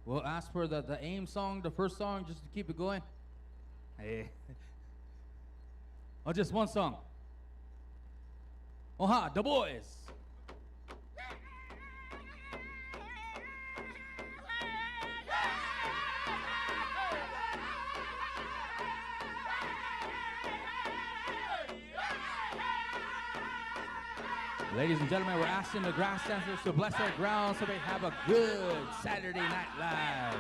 We'll ask for the aim song, the first song, just to keep it going. Hey. Oh, just one song. Oha, the boys. Ladies and gentlemen, we're asking the grass dancers to bless our ground so they have a good Saturday Night Live.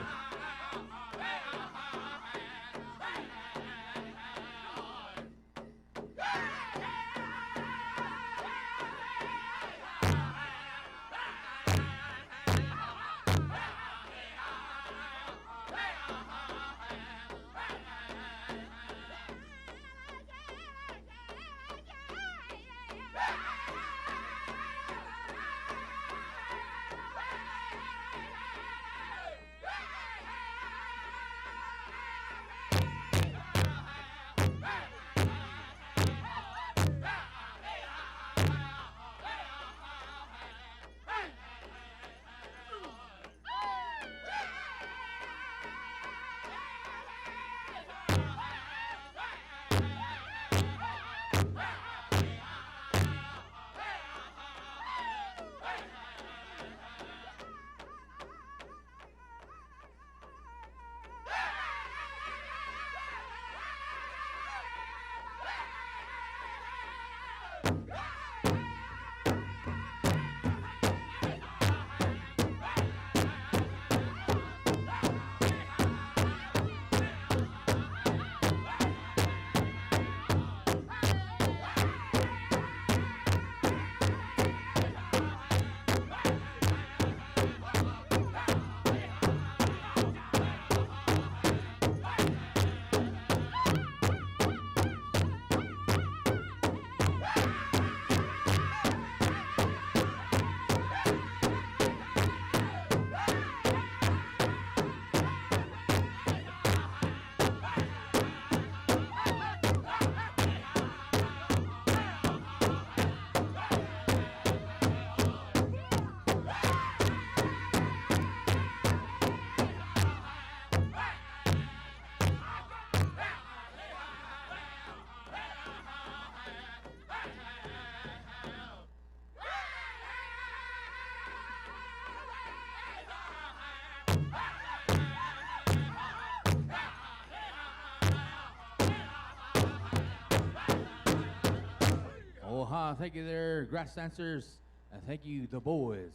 Oha, thank you there, grass dancers, and thank you, the boys.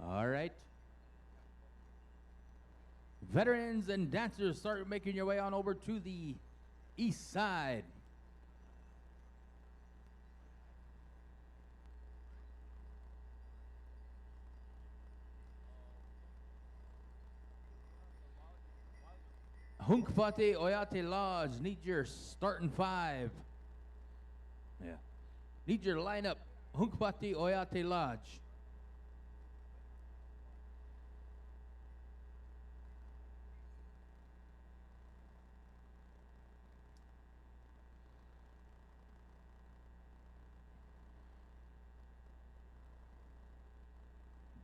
All right. Veterans and dancers, start making your way on over to the east side. Hunkpate Oyate Lodge, need your starting five. Yeah. Need your lineup. Hunkpate Oyate Lodge.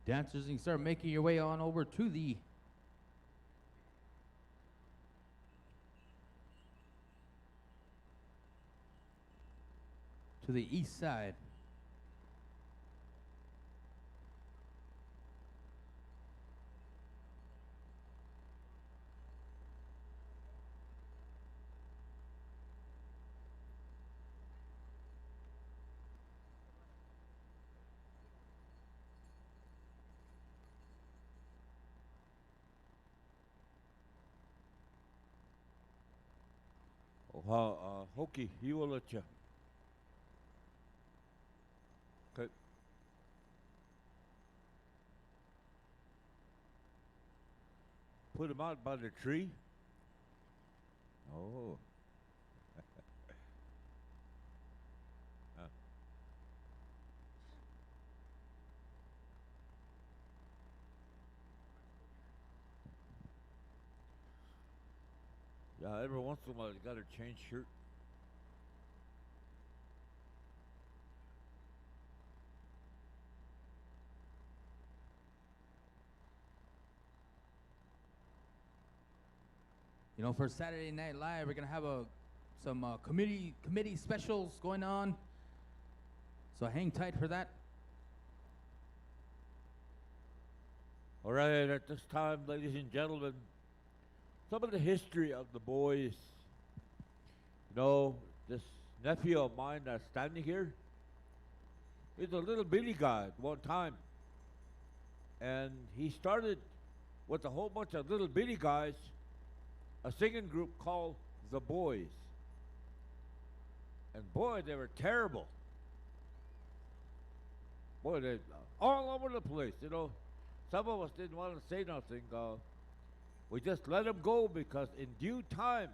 Dancers, you can start making your way on over to the east side. Oha, Hoki, Hiwalacha. Okay. Put him out by the tree. Oh. Yeah, every once in a while you gotta change shirt. You know, for Saturday Night Live, we're gonna have some committee specials going on. So hang tight for that. All right, at this time, ladies and gentlemen, some of the history of the boys. You know, this nephew of mine that's standing here, he's a little bitty guy at one time. And he started with a whole bunch of little bitty guys, a singing group called The Boys. And boy, they were terrible. Boy, they all over the place, you know. Some of us didn't want to say nothing. We just let them go because in due time,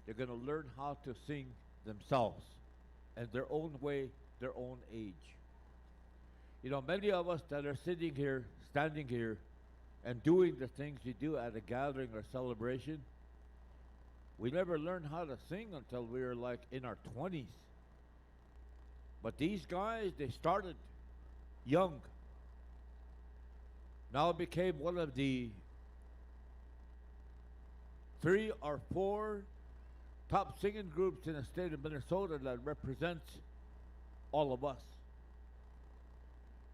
they're going to learn how to sing themselves and their own way, their own age. You know, many of us that are sitting here, standing here, and doing the things you do at a gathering or celebration, we never learned how to sing until we were like in our 20s. But these guys, they started young. Now it became one of the 3 or 4 top singing groups in the state of Minnesota that represents all of us.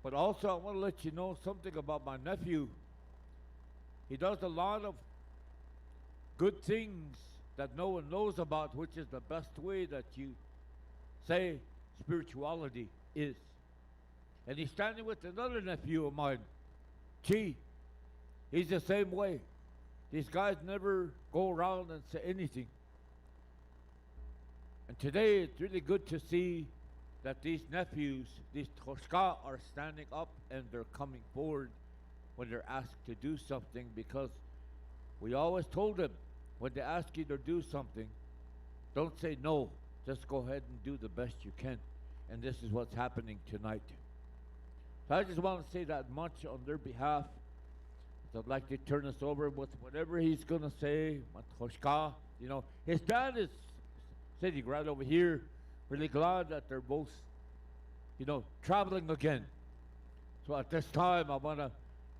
But also I want to let you know something about my nephew. He does a lot of good things that no one knows about, which is the best way that you say spirituality is. And he's standing with another nephew of mine, Chi. He's the same way. These guys never go around and say anything. And today it's really good to see that these nephews, these Toshka, are standing up and they're coming forward when they're asked to do something, because we always told them, when they ask you to do something, don't say no. Just go ahead and do the best you can. And this is what's happening tonight. So I just want to say that much on their behalf. So I'd like to turn this over with whatever he's going to say. Matoshka, you know, his dad is sitting right over here. Really glad that they're both, you know, traveling again. So at this time, I want to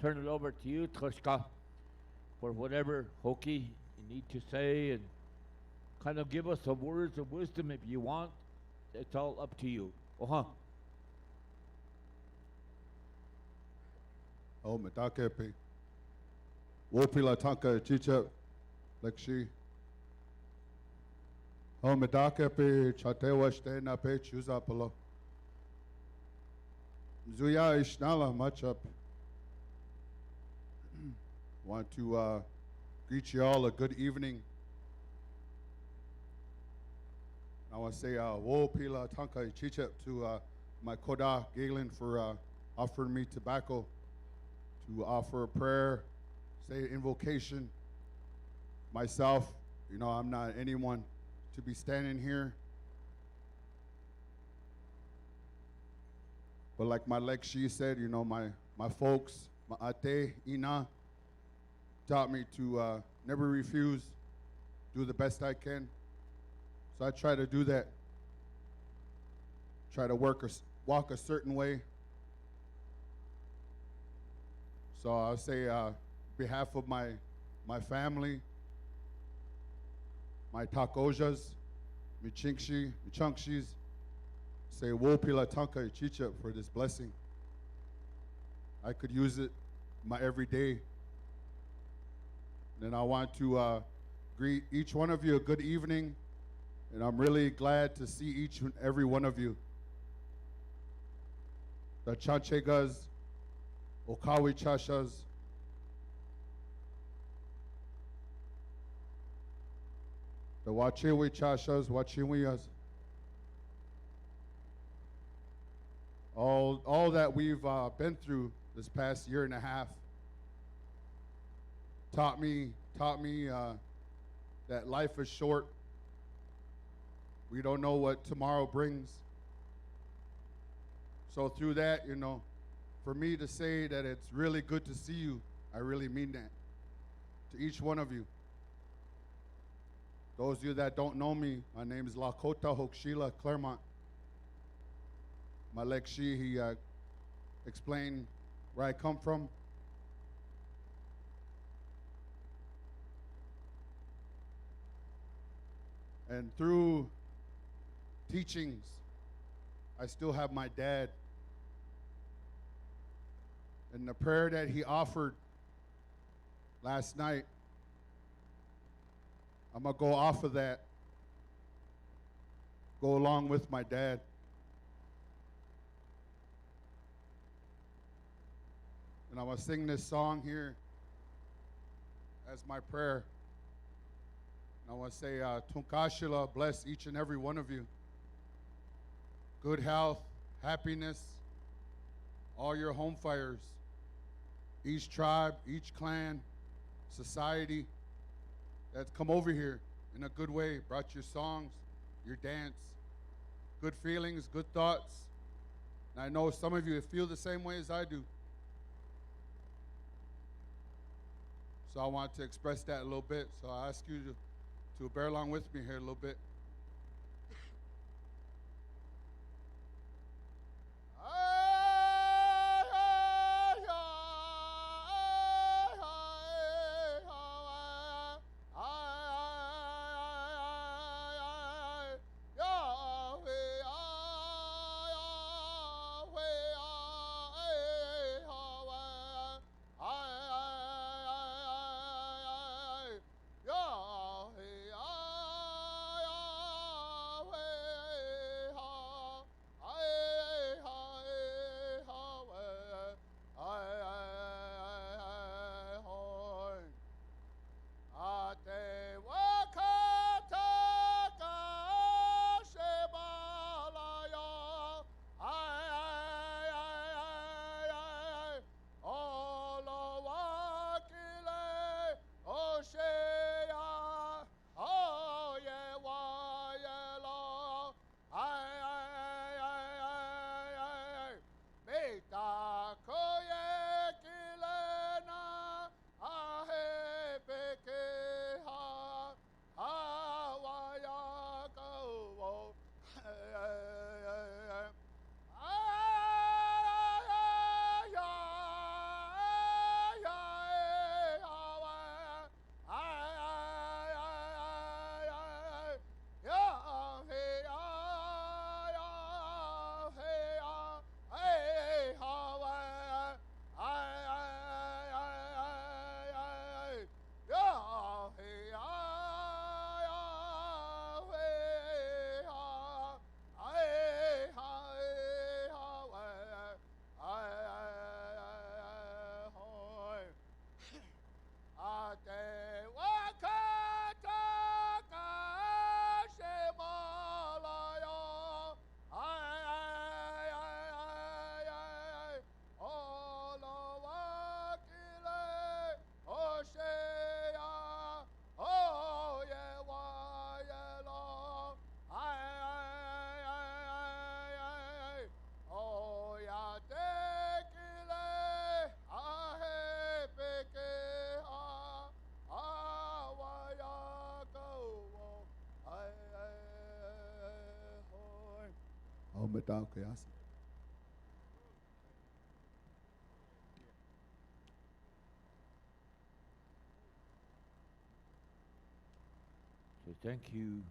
turn it over to you, Toshka, for whatever hokey you need to say, and kind of give us some words of wisdom if you want. It's all up to you. Oh, metakepe. Wopila tanka chicha lekshi. Oh, metakepe chatewa na pe chuzapalo. Zuya ishnala much up. Want to greet you all a good evening. I want to say Wopila tanka chicha to my Koda Galen for offering me tobacco, to offer a prayer, say an invocation. Myself, you know, I'm not anyone to be standing here. But like my Lekshi said, you know, my folks, my ate, Ina, taught me to never refuse, do the best I can. So I try to do that. Try to walk a certain way. So I'll say behalf of my family, my Takojas, my Chunksies, say Wopila Tanka Ichicha for this blessing. I could use it my everyday. Then I want to greet each one of you a good evening, and I'm really glad to see each and every one of you. The Chanchegas, Okawi Chashas, the Wachewe Chashas, Wachewiyas, all that we've been through this past year and a half taught me that life is short. We don't know what tomorrow brings. So through that, you know, for me to say that it's really good to see you, I really mean that. To each one of you. Those of you that don't know me, my name is Dakota Hokshila Claremont. My Lekshi, he explained where I come from. And through teachings, I still have my dad. And the prayer that he offered last night, I'm going to go off of that, go along with my dad. And I want to sing this song here as my prayer. And I want to say, Tunkashila, bless each and every one of you. Good health, happiness, all your home fires, each tribe, each clan, society that's come over here in a good way, brought your songs, your dance, good feelings, good thoughts. And I know some of you feel the same way as I do. So I want to express that a little bit. So I ask you to bear along with me here a little bit. So thank you,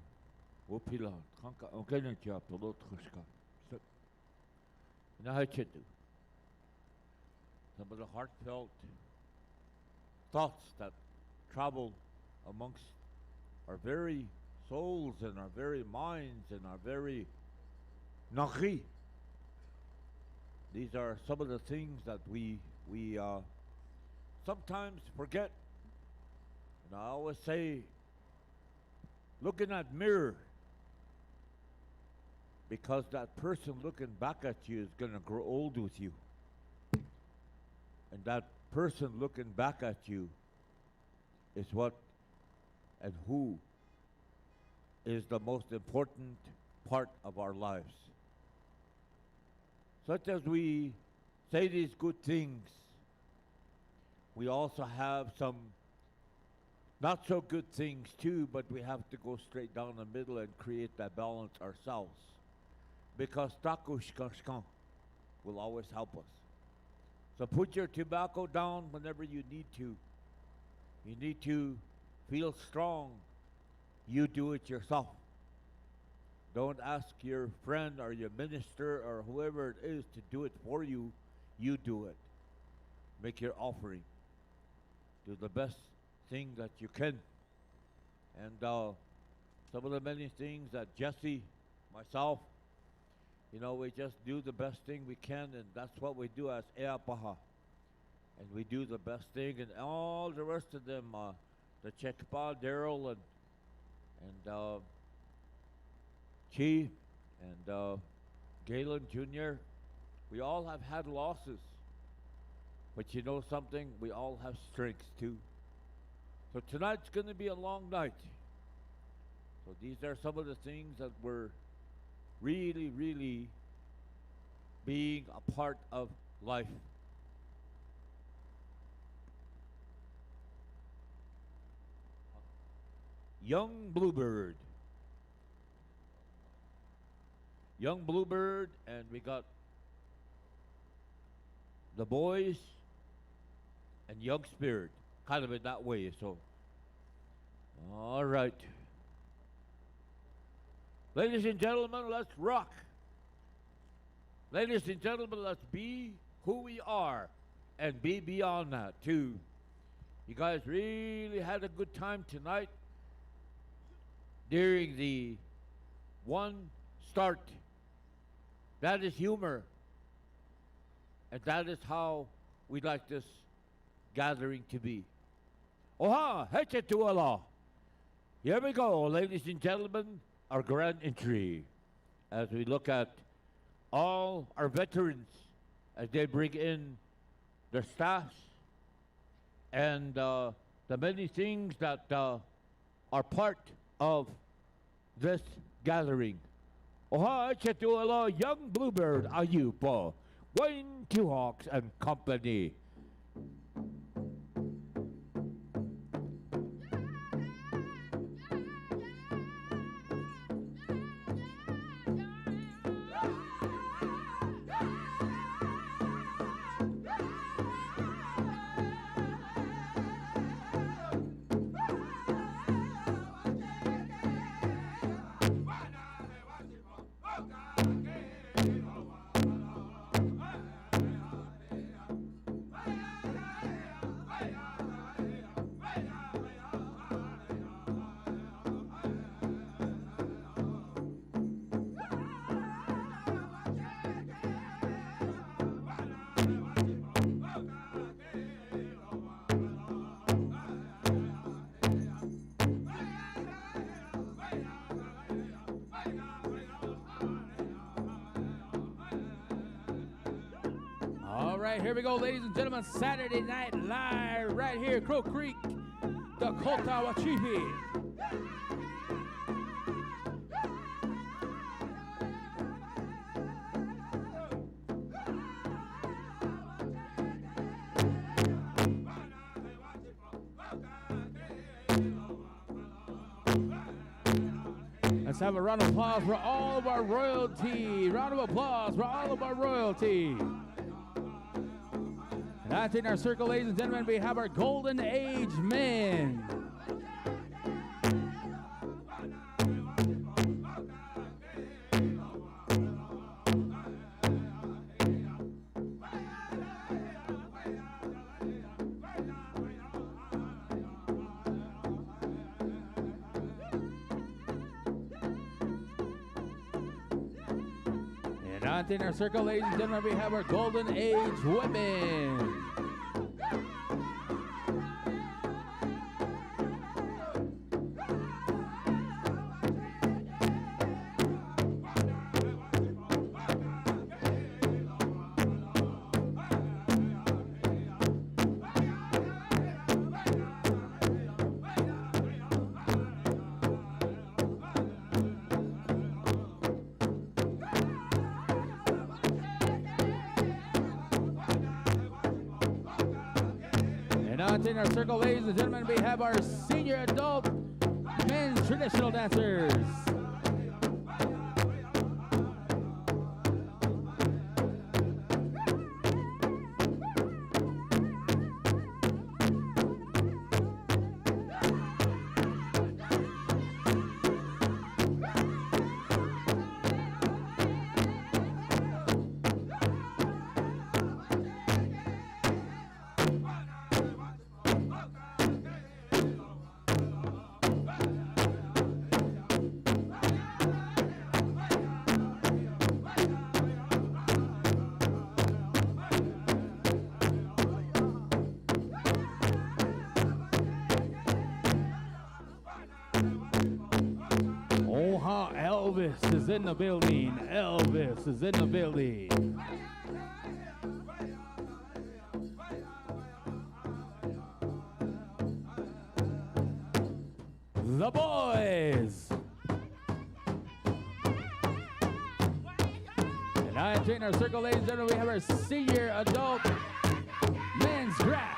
Wopila, Tranka, Onkenetja, Pilot Ruska. Now, how you do? Some of the heartfelt thoughts that travel amongst our very souls and our very minds and our very Nari. These are some of the things that we sometimes forget. And I always say, look in that mirror, because that person looking back at you is going to grow old with you. And that person looking back at you is what and who is the most important part of our lives. Such as we say these good things, we also have some not so good things too, but we have to go straight down the middle and create that balance ourselves. Because takush kashkan will always help us. So put your tobacco down whenever you need to. You need to feel strong. You do it yourself. Don't ask your friend or your minister or whoever it is to do it for you. You do it. Make your offering. Do the best thing that you can. And some of the many things that Jesse, myself, we just do the best thing we can, and that's what we do as Eapaha. And we do the best thing, and all the rest of them, the Chekpa, Daryl, and Chi, and Galen Jr., we all have had losses. But you know something? We all have strengths too. So tonight's going to be a long night. So these are some of the things that we're really, really being a part of life. Young Bluebird. Young Bluebird, and we got the boys and Young Spirit, kind of in that way. So, all right. Ladies and gentlemen, let's rock. Ladies and gentlemen, let's be who we are and be beyond that, too. You guys really had a good time tonight during the one start. That is humor. And that is how we like this gathering to be. Oha, heche tu Allah. Here we go, ladies and gentlemen, our grand entry. As we look at all our veterans as they bring in their staffs and the many things that are part of this gathering. Oha, heche tu Allah, Young Bluebird, Ayupo. Wayne Two Hawks and Company. Here we go, ladies and gentlemen. Saturday Night Live right here, Crow Creek, Dakota, Wachipi. Let's have a round of applause for all of our royalty. Round of applause for all of our royalty. That's in our circle, ladies and gentlemen. We have our Golden Age men. And that's in our circle, ladies and gentlemen. We have our Golden Age women. In our circle, ladies and gentlemen, we have our senior adult men's traditional dancers. Elvis is in the building. Elvis is in the building. The boys. And now entering our circle, ladies and gentlemen, we have our senior adult men's grass.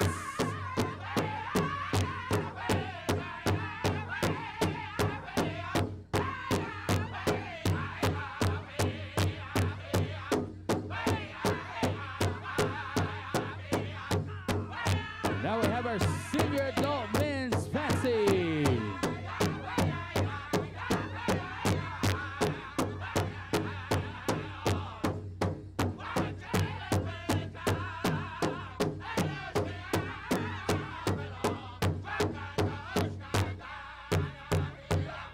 Now we have our senior adult men's fancy.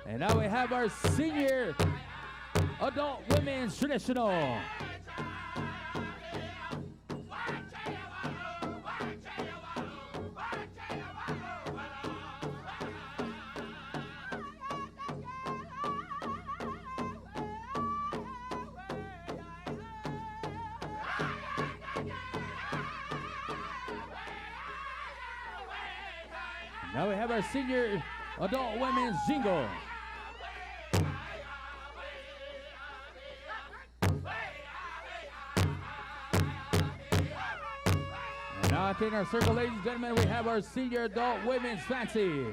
And now we have our senior adult women's traditional. Now we have our senior adult women's jingle. And now in our circle, ladies and gentlemen, we have our senior adult women's fancy.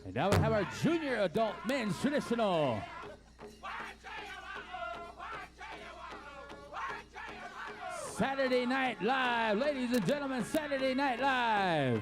And now we have our junior adult men's traditional. Saturday Night Live, ladies and gentlemen, Saturday Night Live.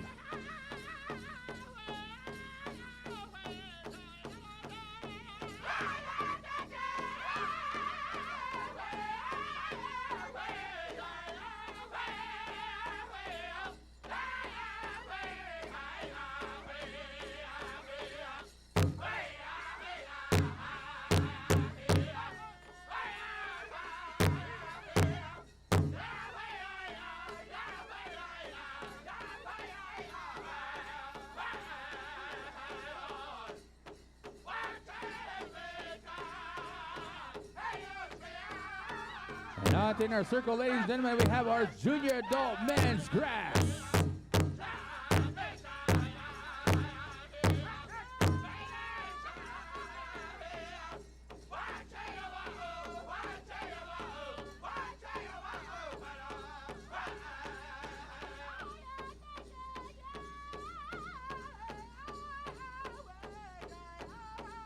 Now in our circle, ladies and gentlemen, we have our junior adult men's grass.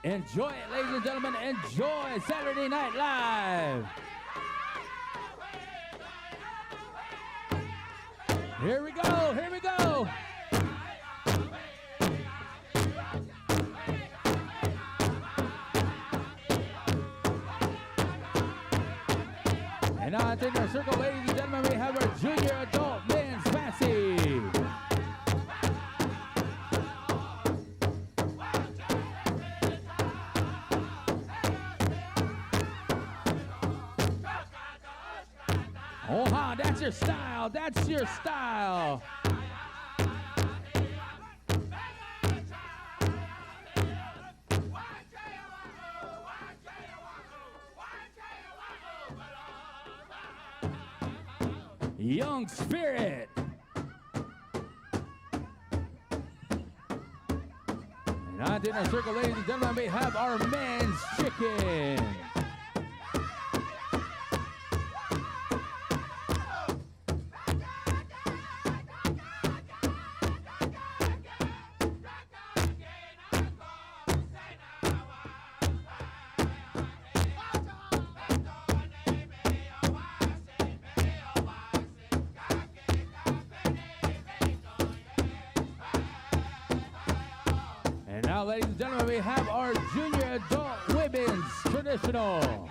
Enjoy it, ladies and gentlemen. Enjoy Saturday Night Live. Here we go, here we go. And now in our circle, ladies and gentlemen, we have our junior adult men's fancy. Oh, that's your style. That's your style. Young Spirit. And on to our circle, ladies and gentlemen, we have our men's chicken. Now, ladies and gentlemen, we have our junior adult women's traditional.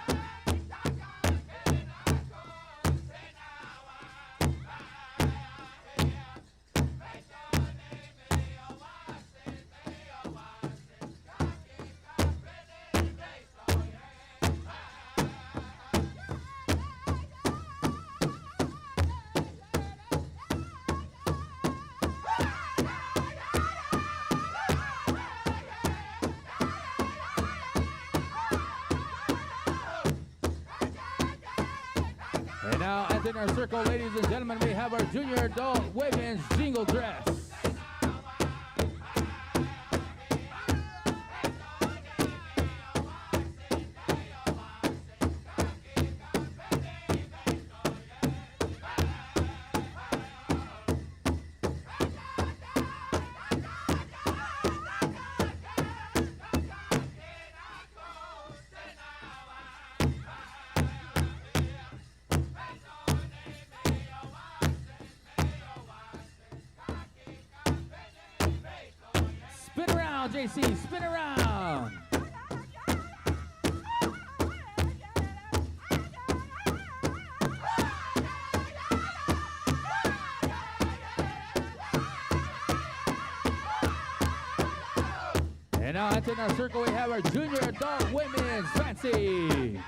within our circle, ladies and gentlemen, we have our junior adult women's jingle dress. Spin around, JC, spin around. And now entering our circle, we have our junior adult women's fancy.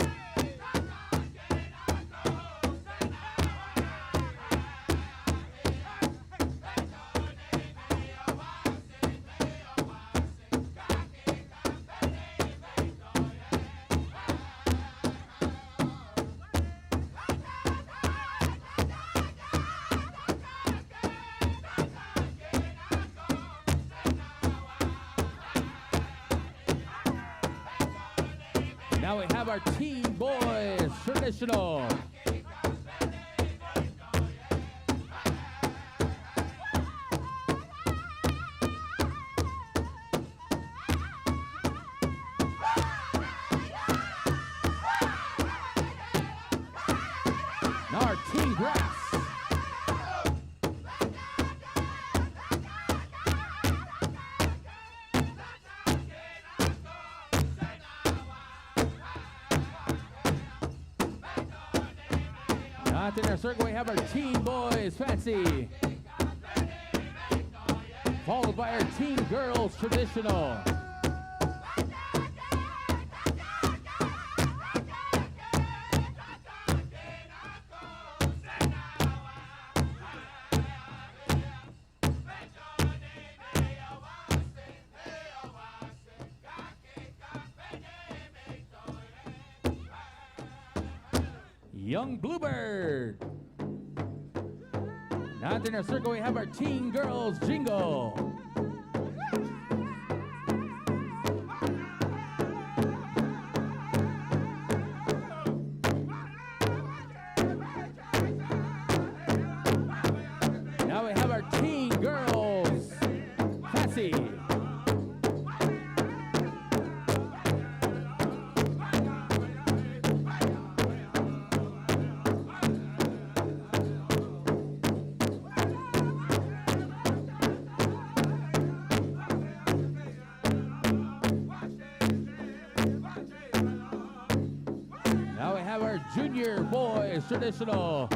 Now we have our teen boys traditional. Now our teen grass. In our circle, we have our teen boys fancy, followed by our teen girls traditional. Young Bluebird. Now in our circle, we have our teen girls jingle. Now we have our teen girls fancy. Junior boys traditional.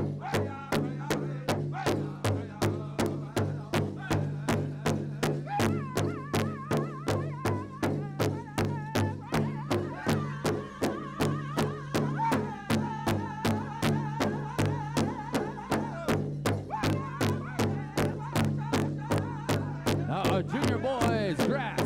Now our junior boys grass.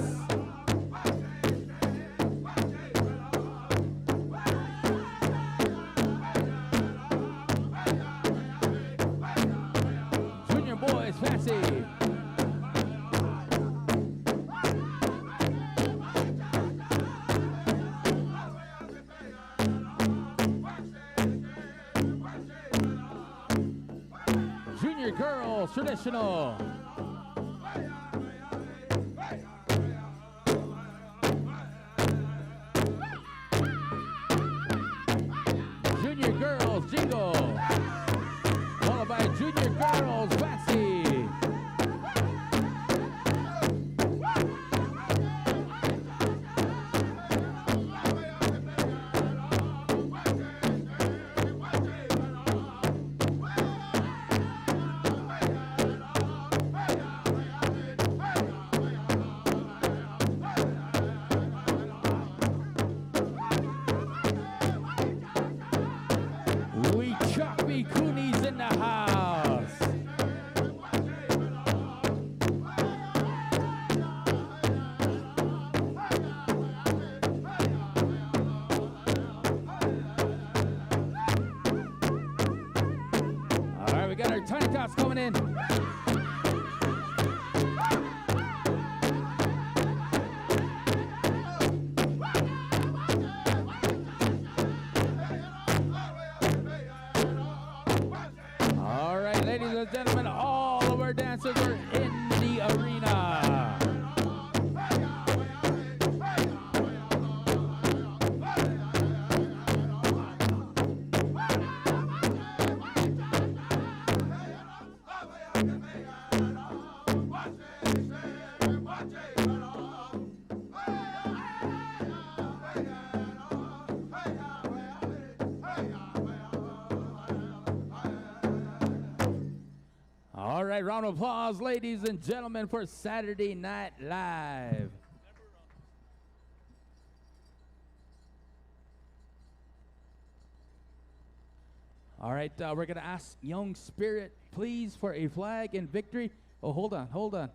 Fancy. Junior girls traditional. Junior girls jingle, followed by junior girls fancy. chaos coming in. All right, ladies and gentlemen, all of our dancers are in the arena. All right, round of applause, ladies and gentlemen, for Saturday Night Live. All right, we're going to ask Young Spirit, please, for a flag and victory. Oh, hold on, hold on.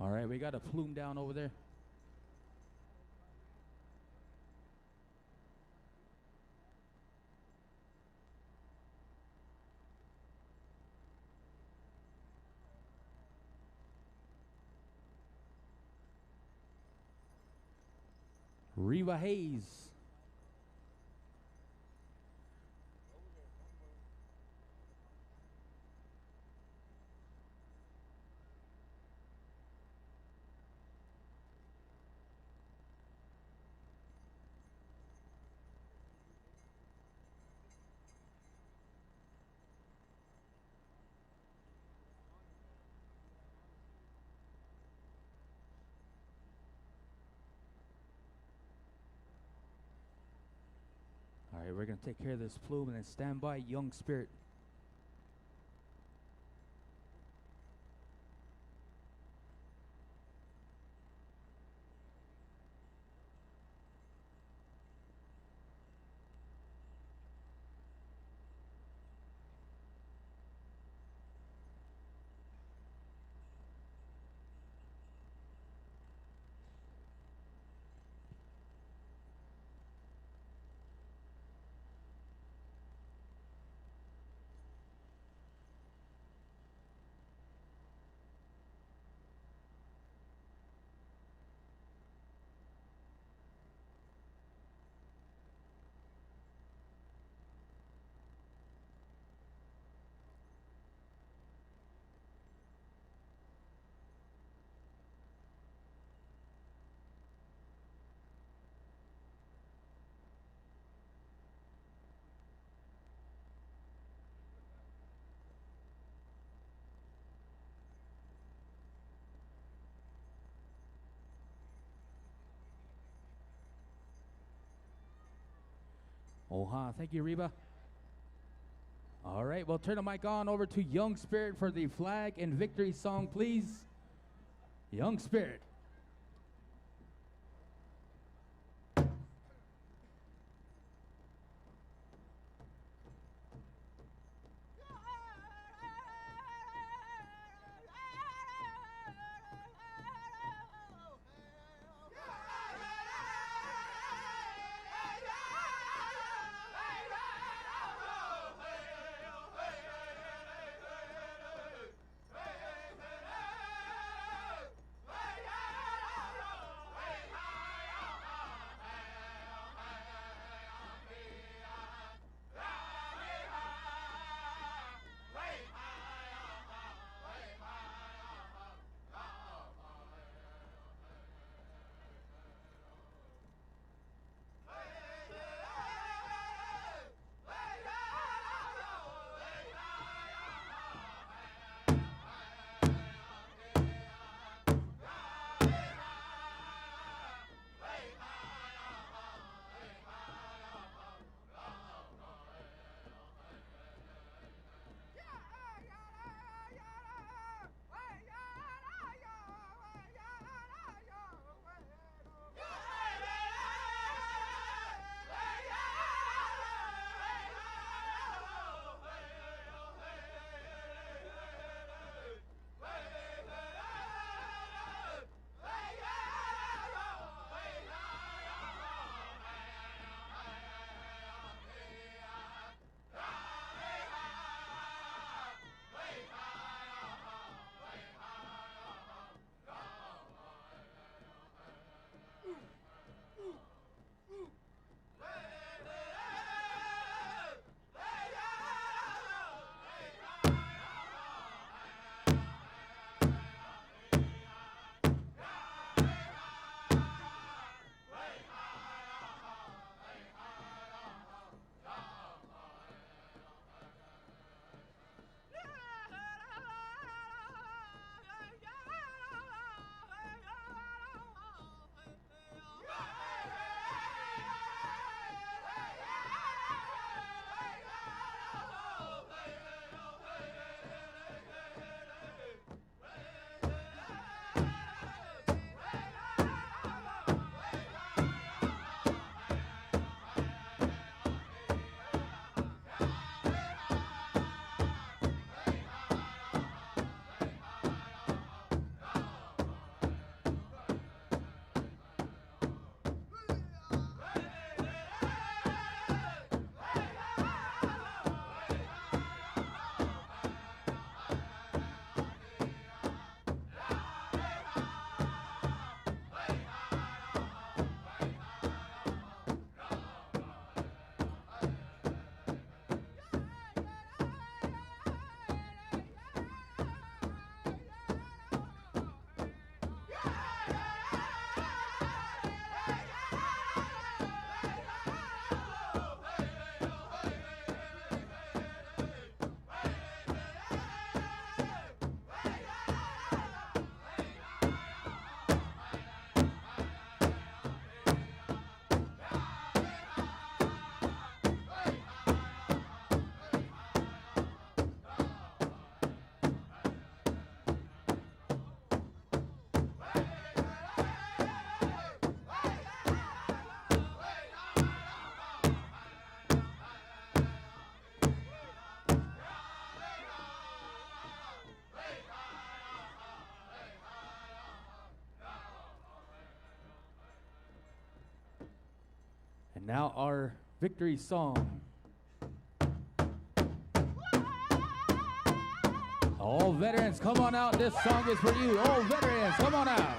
All right, we got a plume down over there. Reva Hayes. All right, we're going to take care of this plume and then stand by, Young Spirit. Thank you, Reba. All right, we'll turn the mic on over to Young Spirit for the flag and victory song, please. Young Spirit. Hey, Now our victory song. All veterans, come on out. This song is for you. All veterans, come on out.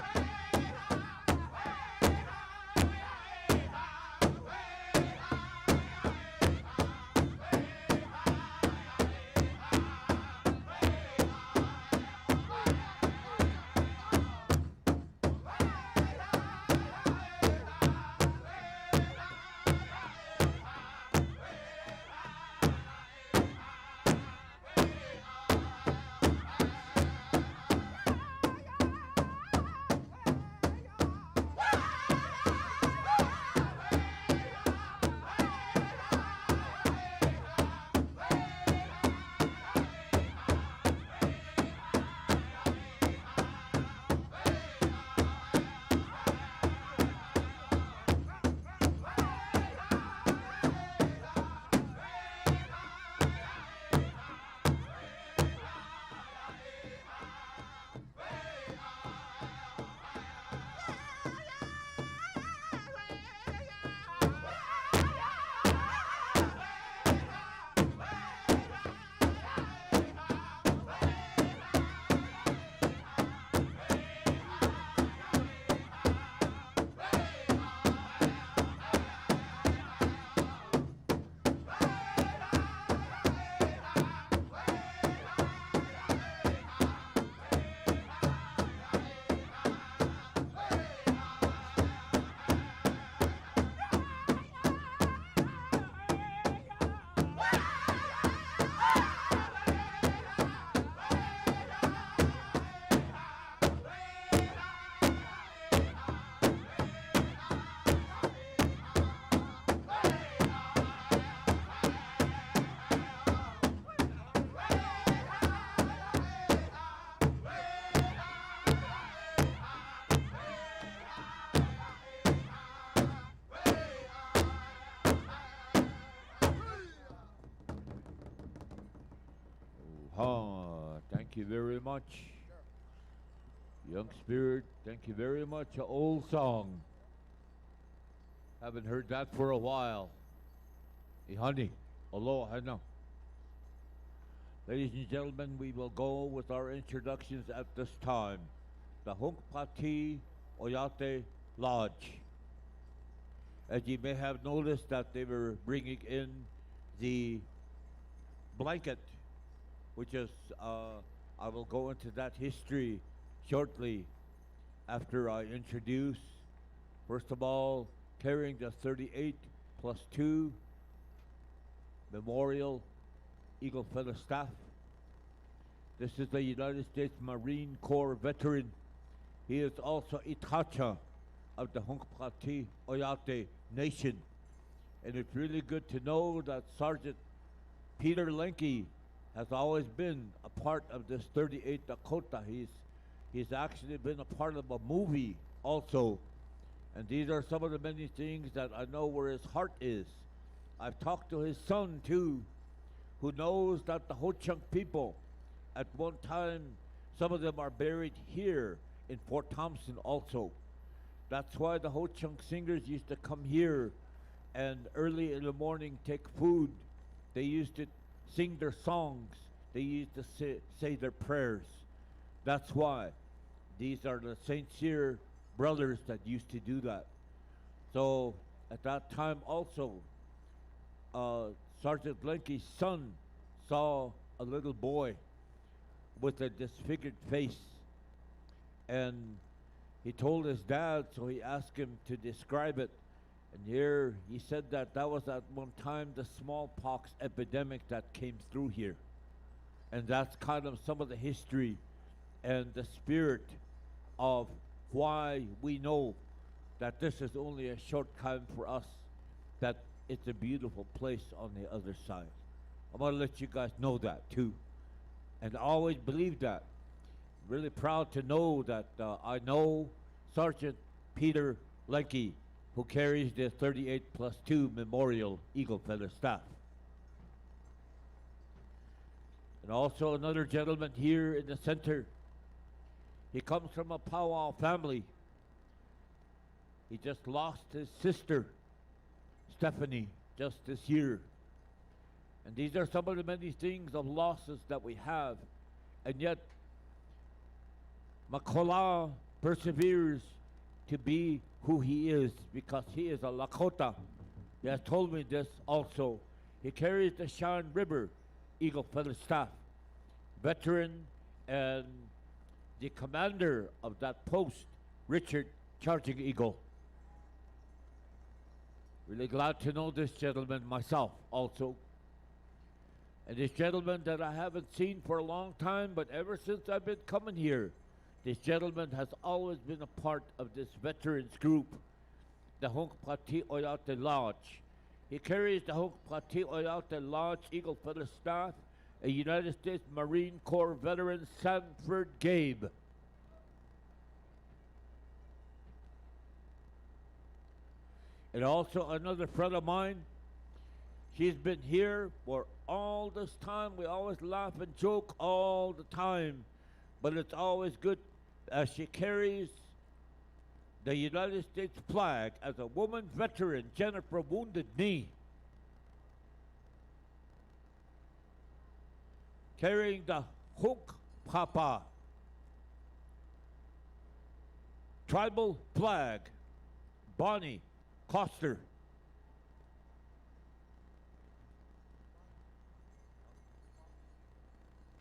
Thank you very much. Young Spirit, thank you very much. An old song. Haven't heard that for a while. Ihani, aloha no. Ladies and gentlemen, we will go with our introductions at this time. The Hunkpati Oyate Lodge. As you may have noticed that they were bringing in the blanket, which is, I will go into that history shortly after I introduce, first of all, carrying the 38+2 Memorial Eagle Feather Staff. This is the United States Marine Corps veteran. He is also Itacha of the Hunkpati Oyate Nation. And it's really good to know that Sergeant Peter Lenke has always been a part of this 38 Dakota. He's actually been a part of a movie also. And these are some of the many things that I know where his heart is. I've talked to his son too, who knows that the Ho Chunk people, at one time, some of them are buried here in Fort Thompson also. That's why the Ho Chunk singers used to come here and early in the morning take food. They used to sing their songs. They used to say their prayers. That's why. These are the St. Cyr brothers that used to do that. So at that time also, Sergeant Lenke's son saw a little boy with a disfigured face. And he told his dad, so he asked him to describe it. And here he said that was at one time the smallpox epidemic that came through here. And that's kind of some of the history and the spirit of why we know that this is only a short time for us, that it's a beautiful place on the other side. I'm going to let you guys know that too. And I always believe that. Really proud to know that I know Sergeant Peter Lenke, who carries the 38+2 Memorial Eagle Feather Staff. And also another gentleman here in the center. He comes from a powwow family. He just lost his sister Stephanie just this year. And these are some of the many things of losses that we have. And yet, Makola perseveres to be who he is because he is a Lakota. He has told me this also. He carries the Shan River Eagle Feather Staff, veteran and the commander of that post, Richard Charging Eagle. Really glad to know this gentleman myself also. And this gentleman that I haven't seen for a long time, but ever since I've been coming here, this gentleman has always been a part of this veterans group, the Hunkpati Oyate Lodge. He carries the Hunkpati Oyate Lodge Eagle Feather Staff, a United States Marine Corps veteran, Sanford Gabe. And also another friend of mine, she's been here for all this time. We always laugh and joke all the time, but it's always good as she carries the United States flag as a woman veteran, Jennifer Wounded Knee. Carrying the Hunk Papa tribal flag, Bonnie Coster.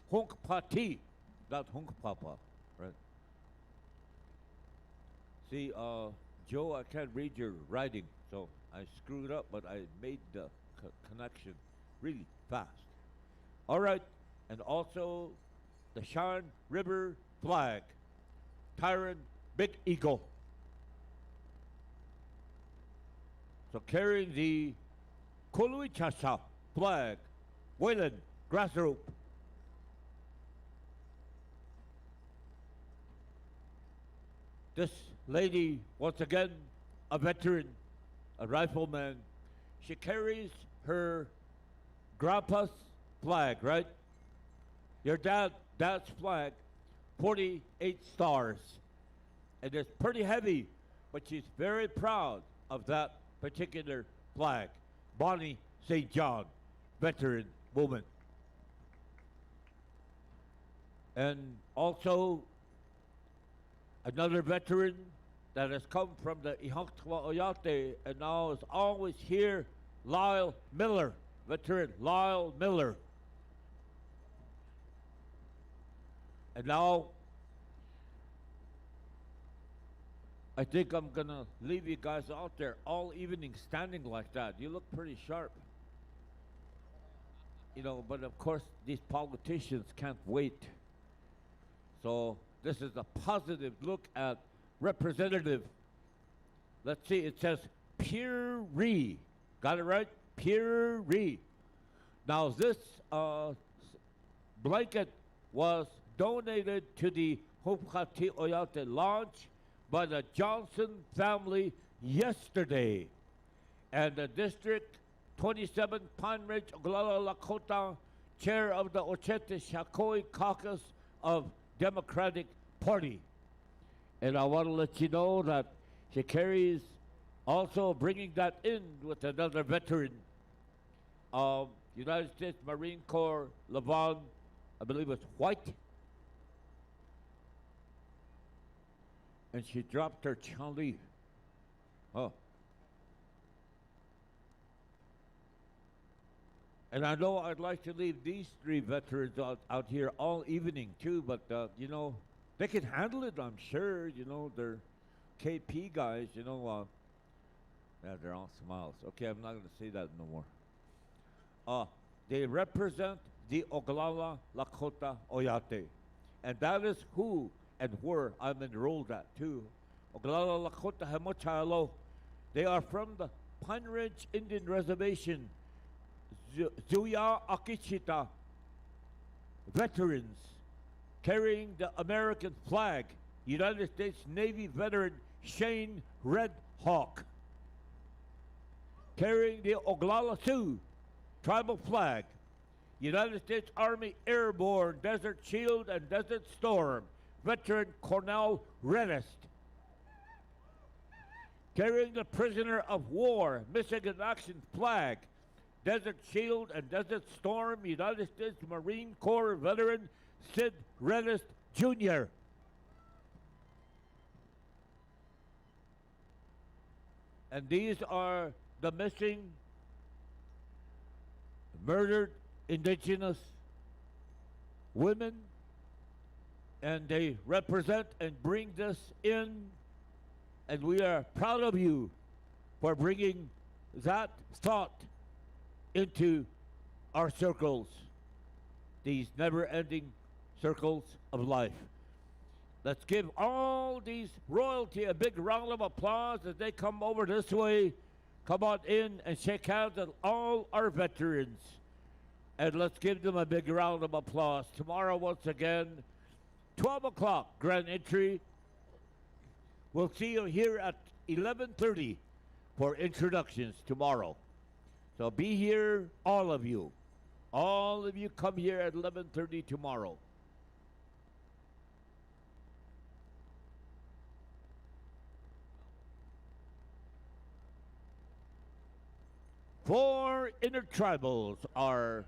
Hunk Pati, not Hunk Papa, right? See, Joe, I can't read your writing, so I screwed up, but I made the connection really fast. All right, and also the Shan River flag, Tyron Big Eagle. So carrying the Koluichasha flag, Waylon Grassrope. This lady, once again, a veteran, a rifleman. She carries her grandpa's flag, right? Your dad's flag, 48 stars. And it's pretty heavy, but she's very proud of that particular flag. Bonnie St. John, veteran woman. And also another veteran that has come from the Ihaktwa Oyate and now is always here, Lyle Miller, veteran Lyle Miller. And now, I think I'm gonna leave you guys out there all evening standing like that. You look pretty sharp. You know, but of course, these politicians can't wait. So this is a positive look at Representative. Let's see, it says Puri. Got it right? Puri. Now this blanket was donated to the Hunkpati Oyate Lodge by the Johnson family yesterday. And the District 27 Pine Ridge, Oglala Lakota, chair of the Ochete Shakoi Caucus of Democratic Party. And I want to let you know that she carries also bringing that in with another veteran, United States Marine Corps, Levon, I believe it's White. And she dropped her chali. Oh. And I know I'd like to leave these three veterans out here all evening too, but you know, they can handle it, I'm sure. You know, they're KP guys, you know. Yeah, they're all smiles. Okay, I'm not going to say that no more. They represent the Oglala Lakota Oyate. And that is who and where I'm enrolled at too. Oglala Lakota Hemochalo. They are from the Pine Ridge Indian Reservation. Zuya Akichita veterans carrying the American flag, United States Navy veteran Shane Red Hawk, carrying the Oglala Sioux tribal flag, United States Army Airborne Desert Shield and Desert Storm veteran Cornell Redist, carrying the prisoner of war, Michigan Action flag, Desert Shield and Desert Storm, United States Marine Corps veteran Sid Redis Jr. And these are the missing, murdered indigenous women, and they represent and bring this in, and we are proud of you for bringing that thought into our circles, these never-ending circles of life. Let's give all these royalty a big round of applause as they come over this way. Come on in and shake hands with all our veterans. And let's give them a big round of applause. Tomorrow, once again, 12 o'clock, grand entry. We'll see you here at 11:30 for introductions tomorrow. So be here, all of you. All of you come here at 11:30 tomorrow. Four intertribals are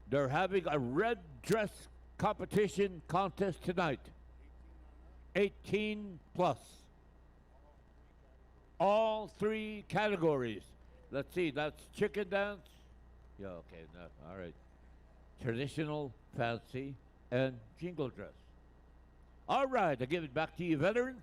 they're having a red dress competition contest tonight. 18 plus. All three categories. Let's see, that's chicken dance. Yeah, okay, no, all right. Traditional, fancy, and jingle dress. All right, I give it back to you, veterans.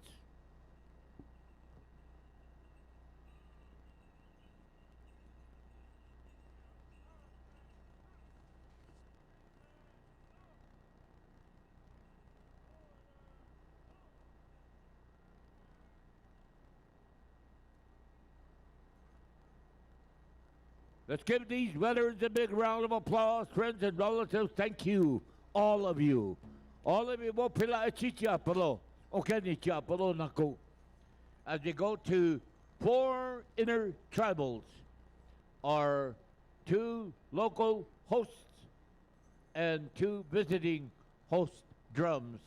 Let's give these veterans a big round of applause, friends and relatives. Thank you, all of you. All of you, mo pila e chichiapalo. Okay, ni chiapalo nako. As we go to four intertribals, our two local hosts and two visiting host drums.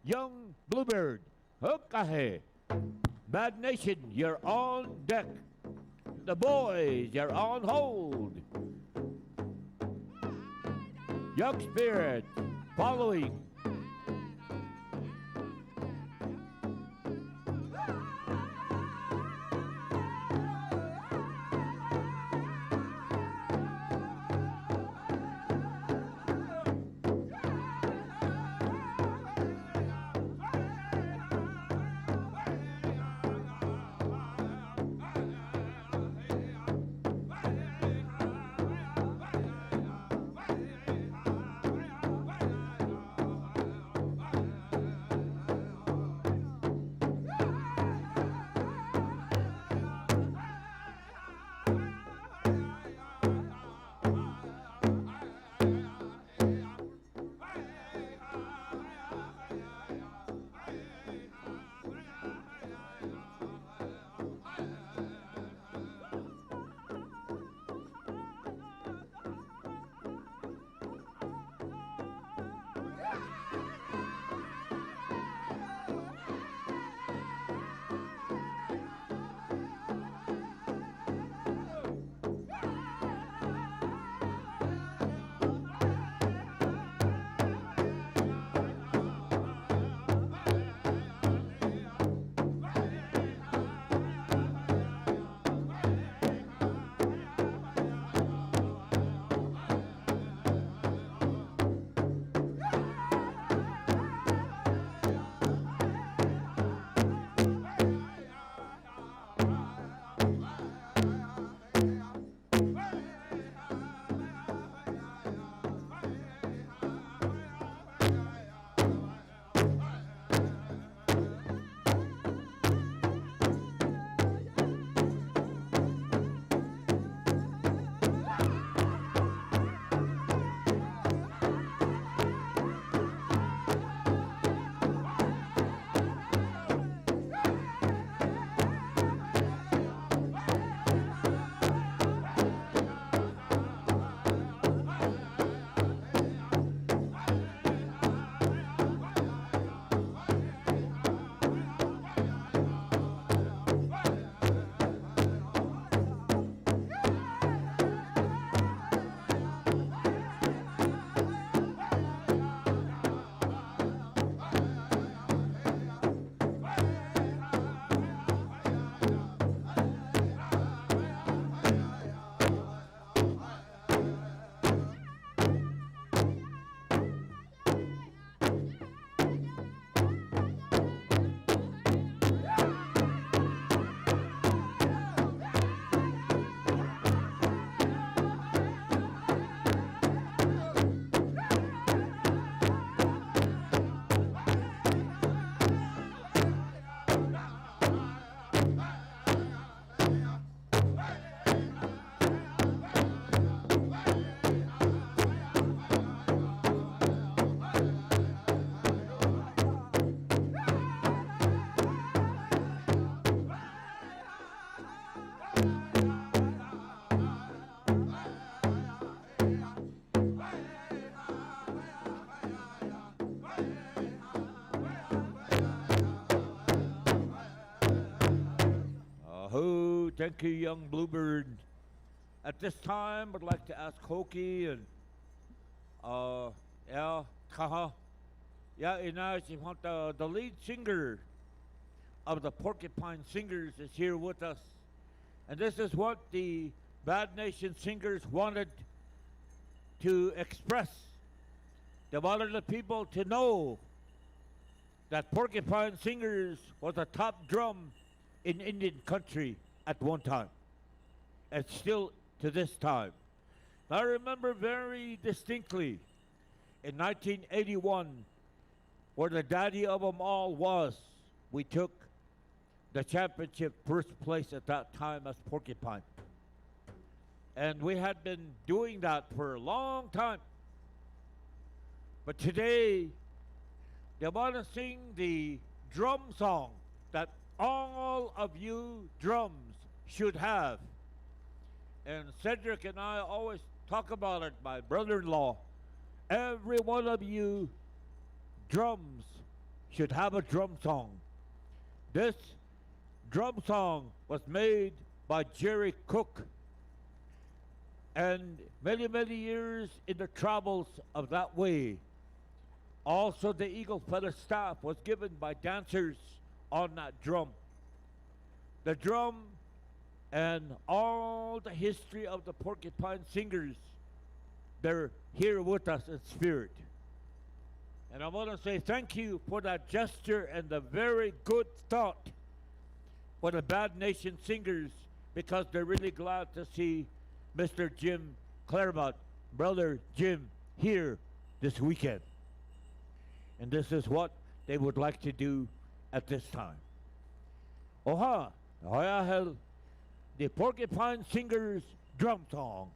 Young Bluebird, Hokahe. Bad Nation, you're on deck. The boys, you're on hold. Young Spirit, following. Thank you, young Bluebird. At this time, I'd like to ask Hokie and, yeah, Kaha. Yeah, Inaj, you want the lead singer of the Porcupine Singers is here with us. And this is what the Bad Nation Singers wanted to express. They wanted the people to know that Porcupine Singers was a top drum in Indian country at one time, and still to this time. I remember very distinctly in 1981, where the daddy of them all was, we took the championship first place at that time as Porcupine. And we had been doing that for a long time. But today, they want to sing the drum song that all of you drums should have. And Cedric and I always talk about it, my brother-in-law. Every one of you drums should have a drum song. This drum song was made by Jerry Cook, and many, many years in the travels of that way. Also, the Eagle Feather staff was given by dancers on that drum. The drum and all the history of the Porcupine Singers, they're here with us in spirit. And I want to say thank you for that gesture and the very good thought for the Bad Nation Singers, because they're really glad to see Mr. Jim Claremont, Brother Jim, here this weekend. And this is what they would like to do at this time. Oha, Oyahel, the Porcupine Singers drum song.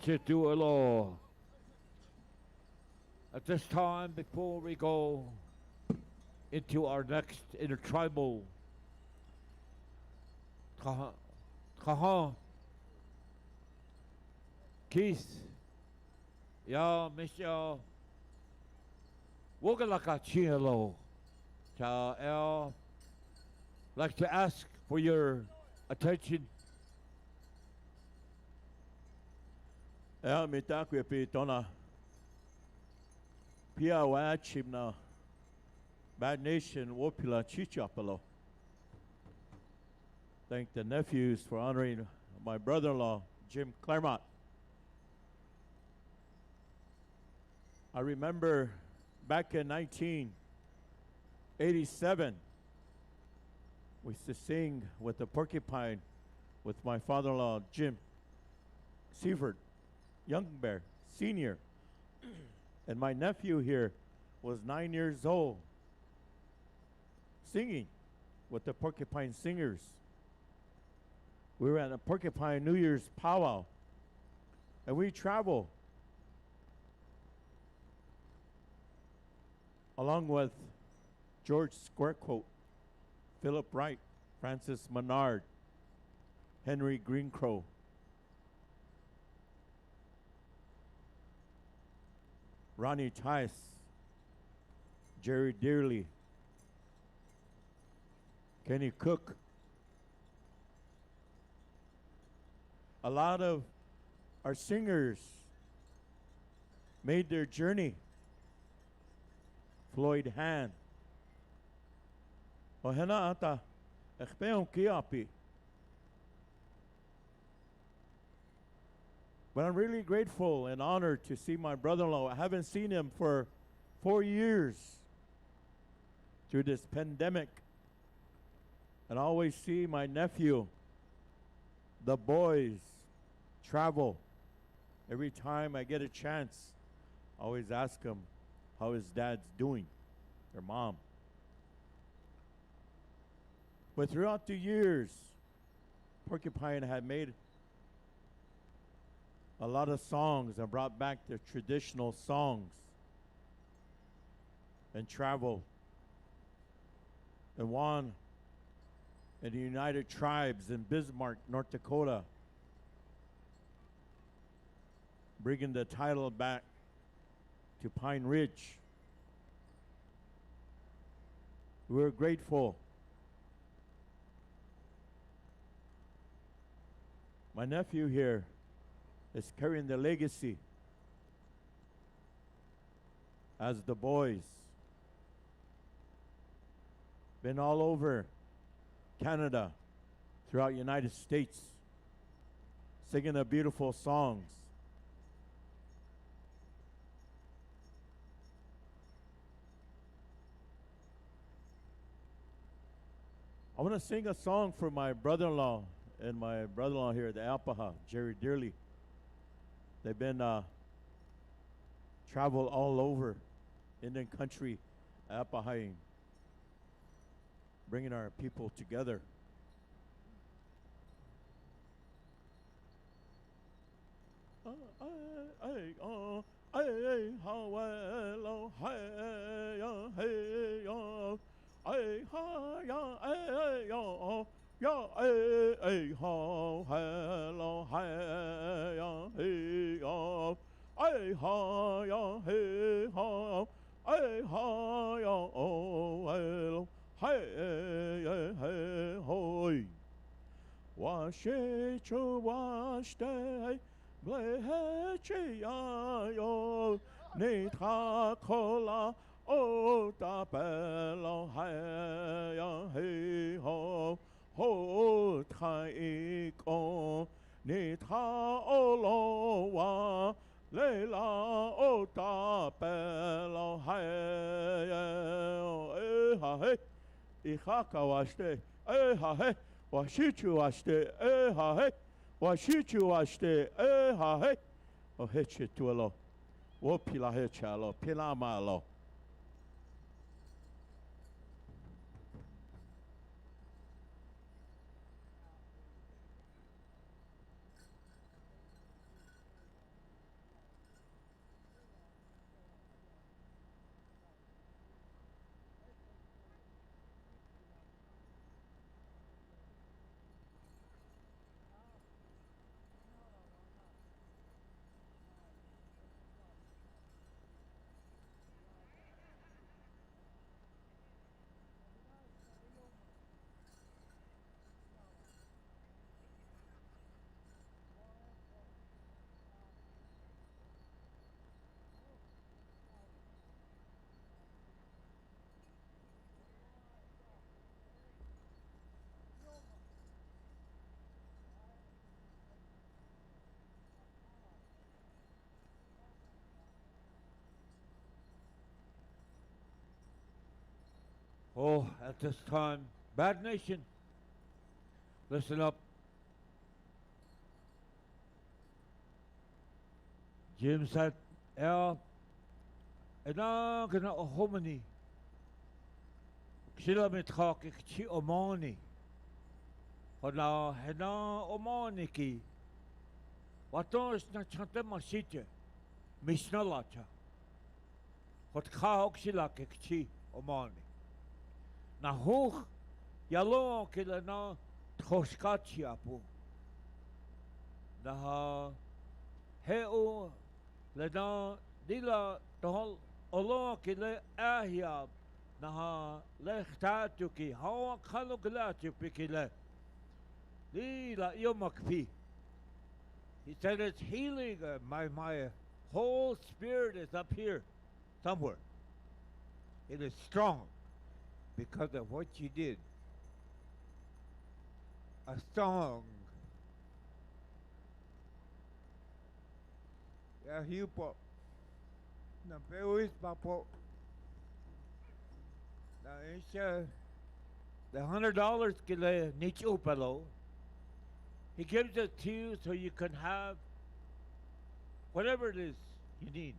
Intertribal. At this time, before we go into our next intertribal, Kaha, Keith, ya Mr. Wogalaka Chielo, like to ask for your attention. Mitakwe pitona Pia Wachimna Bad Nation Wopula Chichapalo. Thank the nephews for honoring my brother-in-law, Jim Claremont. I remember back in 1987, we used to sing with the Porcupine with my father-in-law, Jim Seifert, Young Bear, Senior. And my nephew here was 9 years old, singing with the Porcupine Singers. We were at a Porcupine New Year's powwow, and we traveled along with George Squarecoat, Philip Wright, Francis Menard, Henry Greencrow. Ronnie Tice, Jerry Dearly, Kenny Cook. A lot of our singers made their journey. Floyd Han. Ohena ata, ekpeon kiapi. But I'm really grateful and honored to see my brother-in-law. I haven't seen him for 4 years through this pandemic. And I always see my nephew, the boys, travel. Every time I get a chance, I always ask him how his dad's doing, their mom. But throughout the years, Porcupine had made a lot of songs and brought back their traditional songs and traveled and won in the United Tribes in Bismarck, North Dakota, bringing the title back to Pine Ridge. We're grateful. My nephew here is carrying the legacy as the boys. Been all over Canada, throughout United States, singing the beautiful songs. I want to sing a song for my brother-in-law and my brother-in-law here at the Alpaha, Jerry Dearly. They've been travel all over Indian country, Alpahaing, bringing our people together. O tapelo hai he ho ho tai ko ni ta o lo wa le la o tapelo hai e ha he I haka washte e ha he wa shichu washte e ha he wa shichu washte e ha he o he chituelo wo pila he chalo pila malo. Oh, at this time, Bad Nation, listen up. Jim said, "Yeah, ina gana ohomani. Sila mitkak ikchi omani. Hena omani ki. Watos na chante masite. Mishna lacha. Hot kaok sila ikchi omani. Na hoch yalo kila na troskachi apu. Na heu lena dila tohol olo kile ahiab naha lechtatu ki hawa kalugulatu pikile dila yomakpi. He said it's healing. My whole spirit is up here somewhere. It is strong because of what you did. A song. Ya hipo. Na pewis papo. Na isha. The $100 kile nich upalo. He gives it to you so you can have whatever it is you need.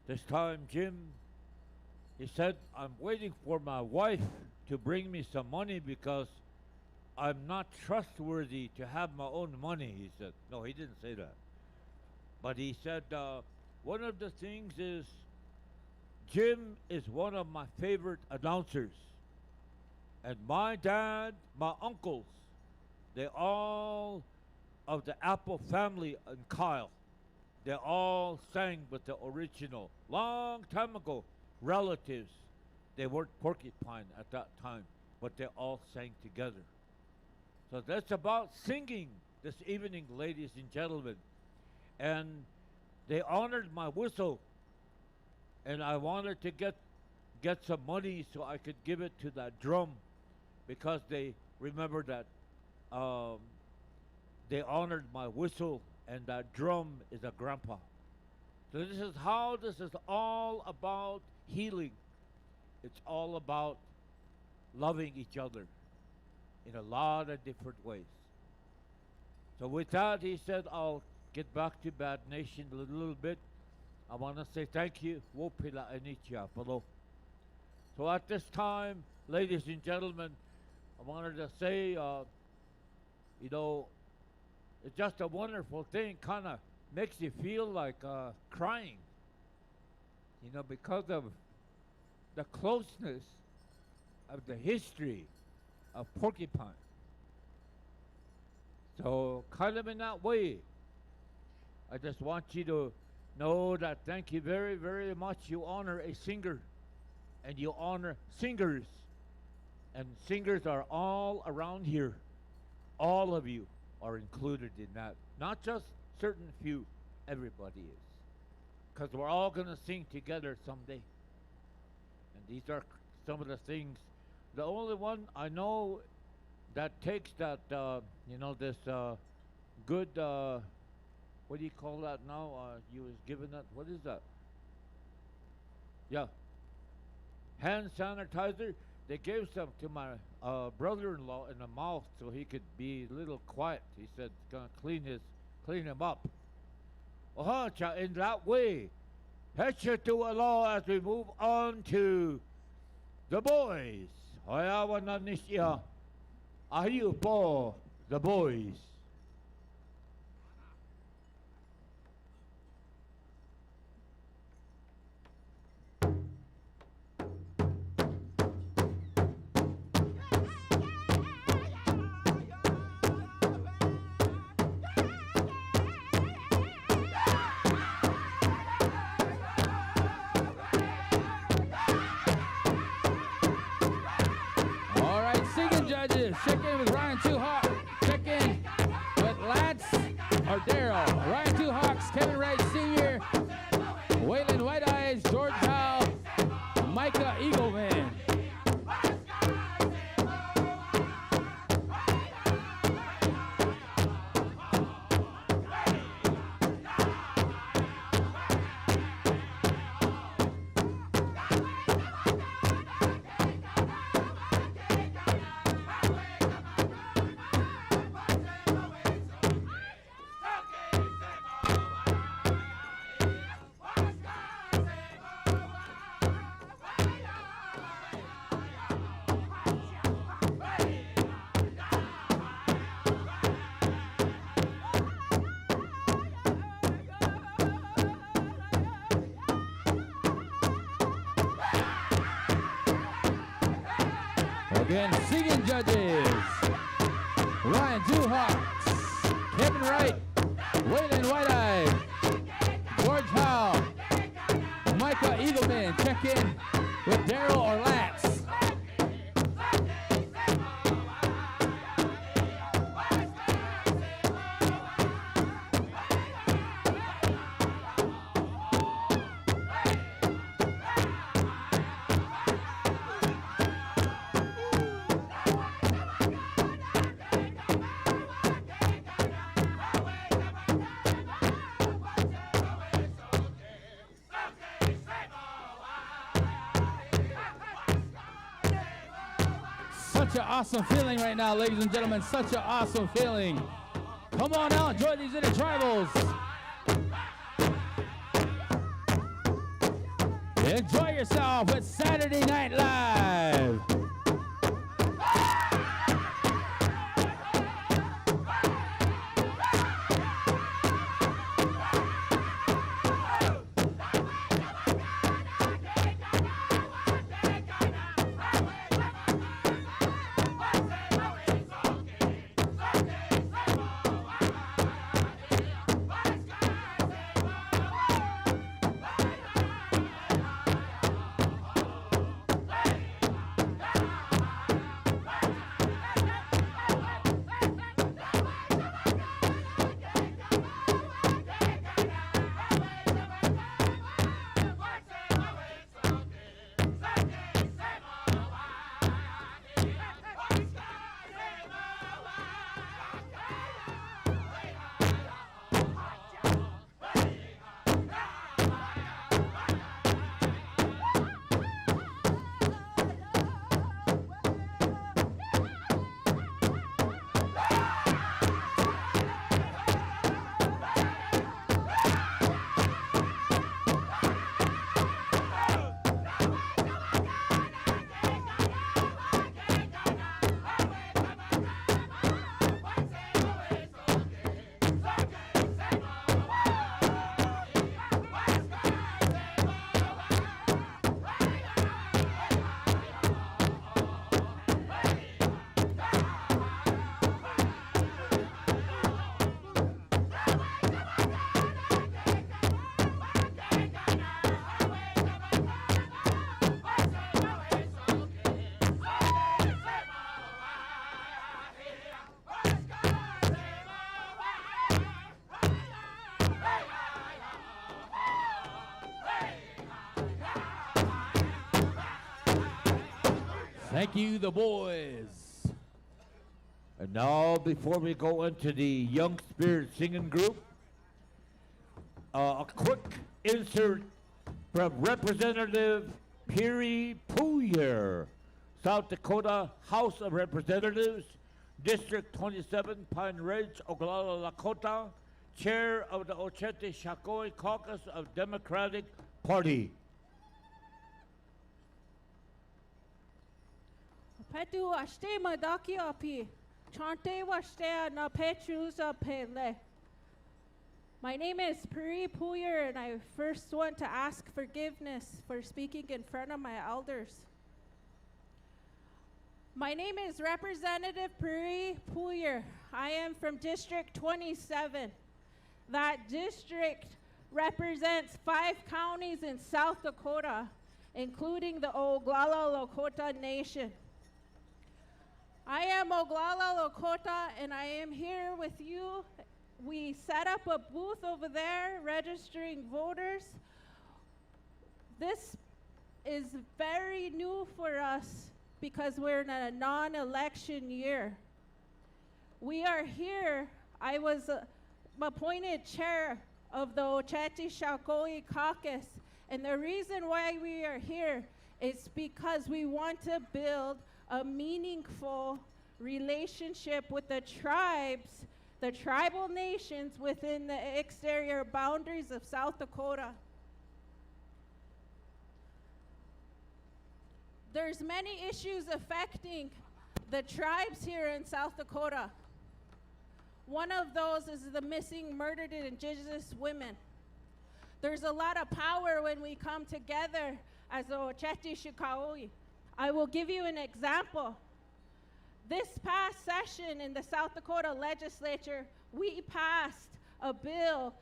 This time, Jim, he said, I'm waiting for my wife to bring me some money because I'm not trustworthy to have my own money, he said. No, he didn't say that. But he said, one of the things is Jim is one of my favorite announcers. And my dad, my uncles, they all of the Apple family and Kyle, they all sang with the original. Long time ago, relatives, they weren't porcupine at that time, but they all sang together. So that's about singing this evening, ladies and gentlemen. And they honored my whistle, and I wanted to get some money so I could give it to that drum because they remember that they honored my whistle, and that drum is a grandpa. So this is how this is all about healing. It's all about loving each other in a lot of different ways. So with that, he said, I'll get back to Bad Nation a little bit. I want to say thank you. Wopila anichia palo. So at this time, ladies and gentlemen, I wanted to say, it's just a wonderful thing, kind of makes you feel like crying, because of the closeness of the history of porcupine. So kind of in that way, I just want you to know that thank you very, very much. You honor a singer, and you honor singers, and singers are all around here. All of you are included in that. Not just certain few, everybody is. Because we're all going to sing together someday. And these are some of the things. The only one I know that takes that, this good, what do you call that now? You was given that, what is that? Yeah. Hand sanitizer. they gave some to my brother-in-law in the mouth so he could be a little quiet. He said, gonna clean him up. In that way, hecha to Allah as we move on to the boys. Hayawa na nisya. Ahiyo po, the boys. Judges, check in with Ryan Two Hawks. Check in with Lance or Daryl. Ryan Two Hawks, Kevin Wright Sr., Waylon White Eyes, George Howe, Micah Eagleman. Again, singing judges, Ryan Two Hawks, Kevin Wright, Waylon White Eyes, George Howe, Micah Eagleman. Check in with Daryl or Lance. Such an awesome feeling right now, ladies and gentlemen. Such an awesome feeling. Come on out, enjoy these Intertribals. Enjoy yourself with Saturday Night Live. Thank you, the boys. And now, before we go into the Young Spirit Singing Group, a quick insert from Representative Piri Puyer, South Dakota House of Representatives, District 27, Pine Ridge, Oglala, Lakota, Chair of the Ochete Shakoi Caucus of Democratic Party. Petu ashte madaki api. Chante washte na petruza pele. My name is Puri Puyer, and I first want to ask forgiveness for speaking in front of my elders. My name is Representative Puri Puyer. I am from District 27. That district represents 5 counties in South Dakota, including the Oglala Lakota Nation. I am Oglala Lakota, and I am here with you. We set up a booth over there registering voters. This is very new for us because we're in a non-election year. We are here. I was appointed chair of the Ochete Shakoi Caucus, and the reason why we are here is because we want to build a meaningful relationship with the tribes, the tribal nations within the exterior boundaries of South Dakota. There's many issues affecting the tribes here in South Dakota. One of those is the missing, murdered Indigenous women. There's a lot of power when we come together as the Ochete Shikau'i. I will give you an example. This past session in the South Dakota legislature, we passed a bill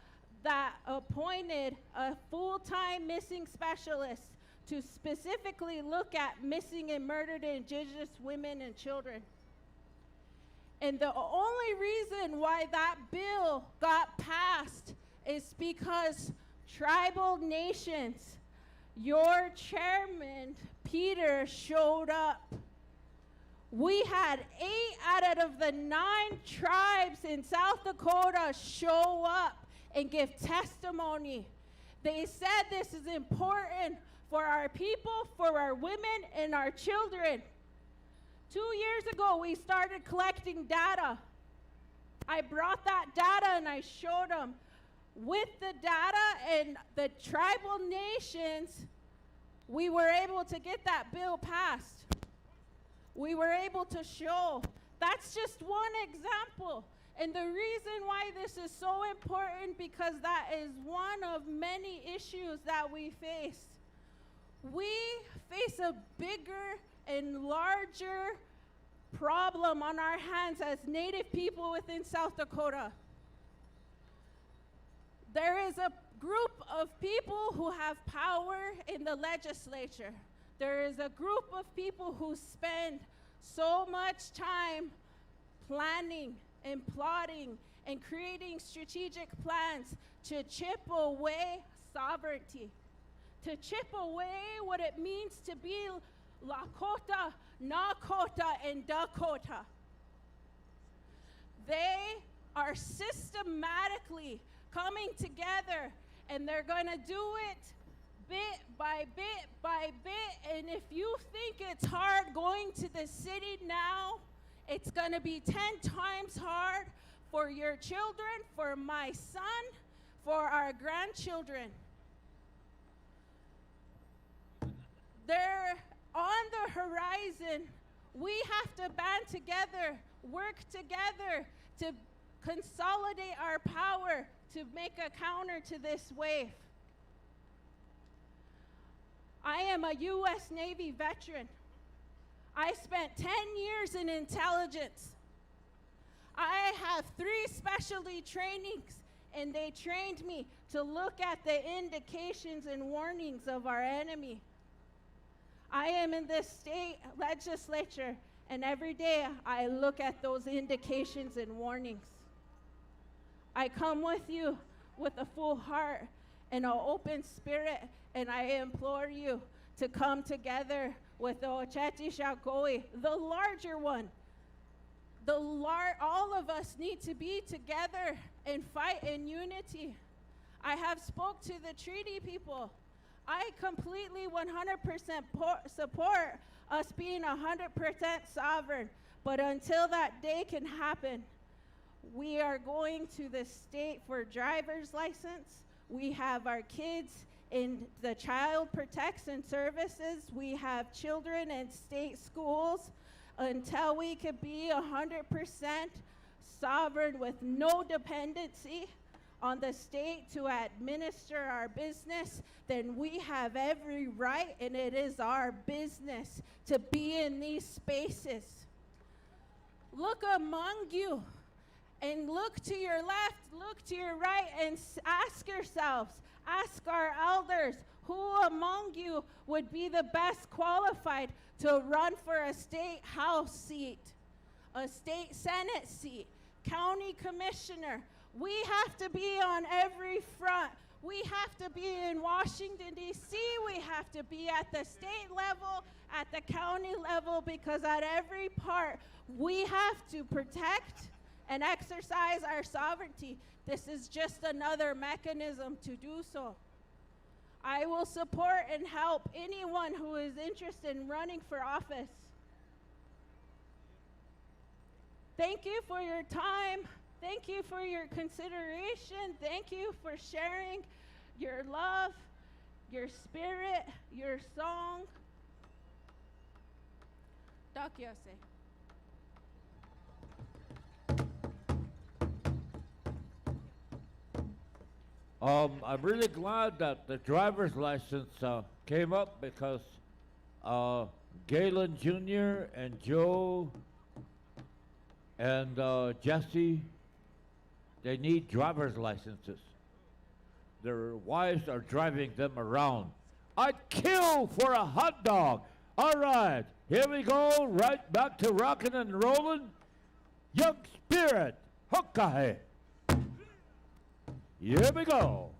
that appointed a full-time missing specialist to specifically look at missing and murdered Indigenous women and children. And the only reason why that bill got passed is because tribal nations, your chairman, Peter, showed up. We had 8 out of the 9 tribes in South Dakota show up and give testimony. They said this is important for our people, for our women, and our children. 2 years ago, we started collecting data. I brought that data and I showed them. With the data and the tribal nations, we were able to get that bill passed. We were able to show. That's just one example. And the reason why this is so important, because that is one of many issues that we face. We face a bigger and larger problem on our hands as Native people within South Dakota. There is a group of people who have power in the legislature. There is a group of people who spend so much time planning and plotting and creating strategic plans to chip away sovereignty, to chip away what it means to be Lakota, Nakota, and Dakota. They are systematically coming together, and they're going to do it bit by bit by bit. And if you think it's hard going to the city now, it's going to be 10 times hard for your children, for my son, for our grandchildren. They're on the horizon. We have to band together, work together to consolidate our power to make a counter to this wave. I am a U.S. Navy veteran. I spent 10 years in intelligence. I have 3 specialty trainings, and they trained me to look at the indications and warnings of our enemy. I am in this state legislature, and every day I look at those indications and warnings. I come with you with a full heart and an open spirit, and I implore you to come together with the Ochete Shakoi, the larger one. All of us need to be together and fight in unity. I have spoke to the treaty people. I completely 100% support us being 100% sovereign. But until that day can happen, we are going to the state for driver's license. We have our kids in the child protection services. We have children in state schools. Until we could be 100% sovereign with no dependency on the state to administer our business, then we have every right, and it is our business to be in these spaces. Look among you, and look to your left, look to your right, and ask yourselves, ask our elders, who among you would be the best qualified to run for a state house seat, a state senate seat, county commissioner? We have to be on every front. We have to be in Washington, D.C. We have to be at the state level, at the county level, because at every part, we have to protect and exercise our sovereignty. This is just another mechanism to do so. I will support and help anyone who is interested in running for office. Thank you for your time. Thank you for your consideration. Thank you for sharing your love, your spirit, your song. Doc Yose. I'm really glad that the driver's license came up because Galen Jr. and Joe and Jesse, they need driver's licenses. Their wives are driving them around. I'd kill for a hot dog. All right, here we go, right back to rocking and rolling. Young Spirit, Hokahe. Here we go.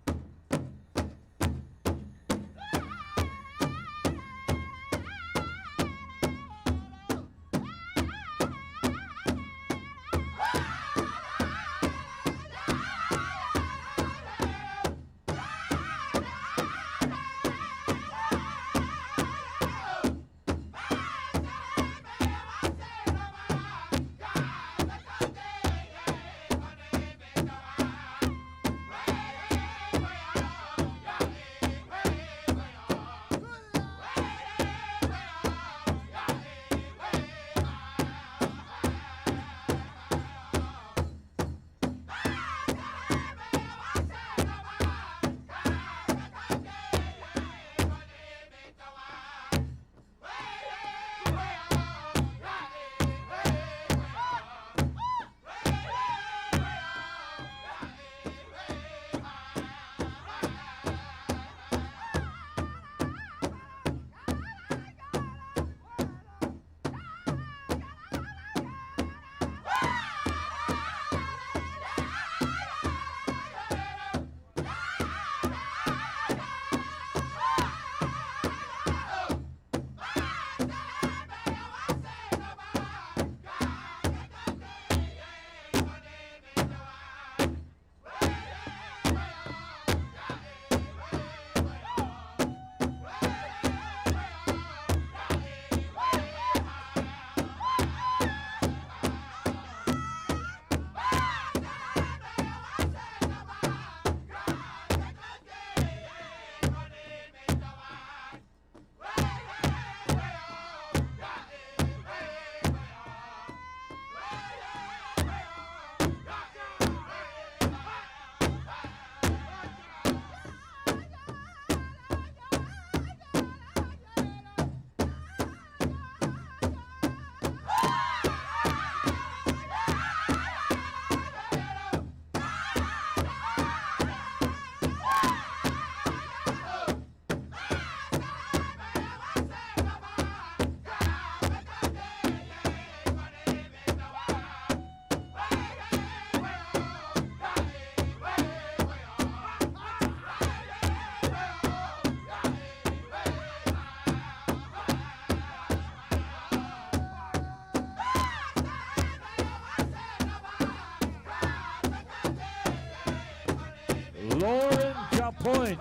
Lauren Point.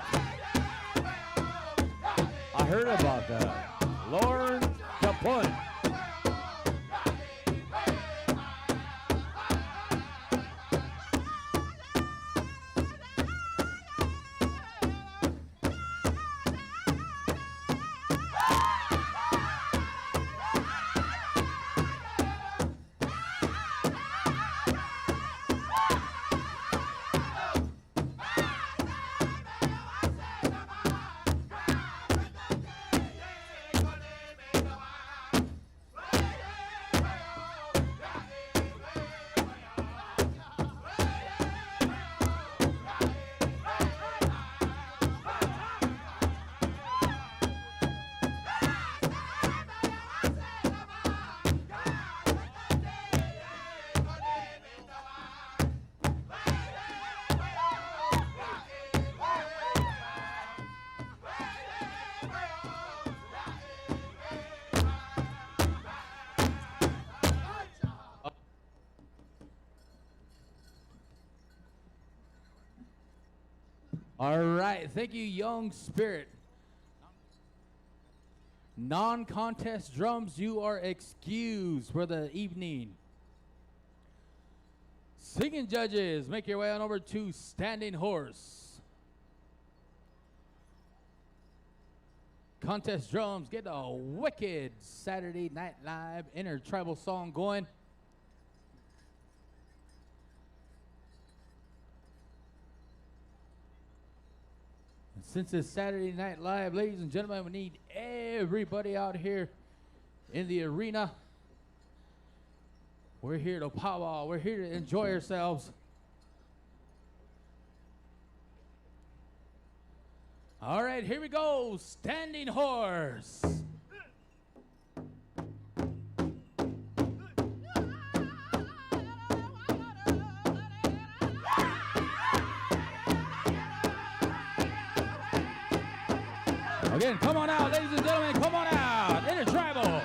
I heard about that. Lauren One. All right, thank you, Young Spirit. Non-contest drums, you are excused for the evening. Singing judges, make your way on over to Standing Horse. Contest drums, get a wicked Saturday Night Live Intertribal song going. And since it's Saturday Night Live, ladies and gentlemen, we need everybody out here in the arena. We're here to powwow. We're here to enjoy ourselves. All right, here we go. Standing Horse. Again, come on out, ladies and gentlemen, come on out. Intertribal.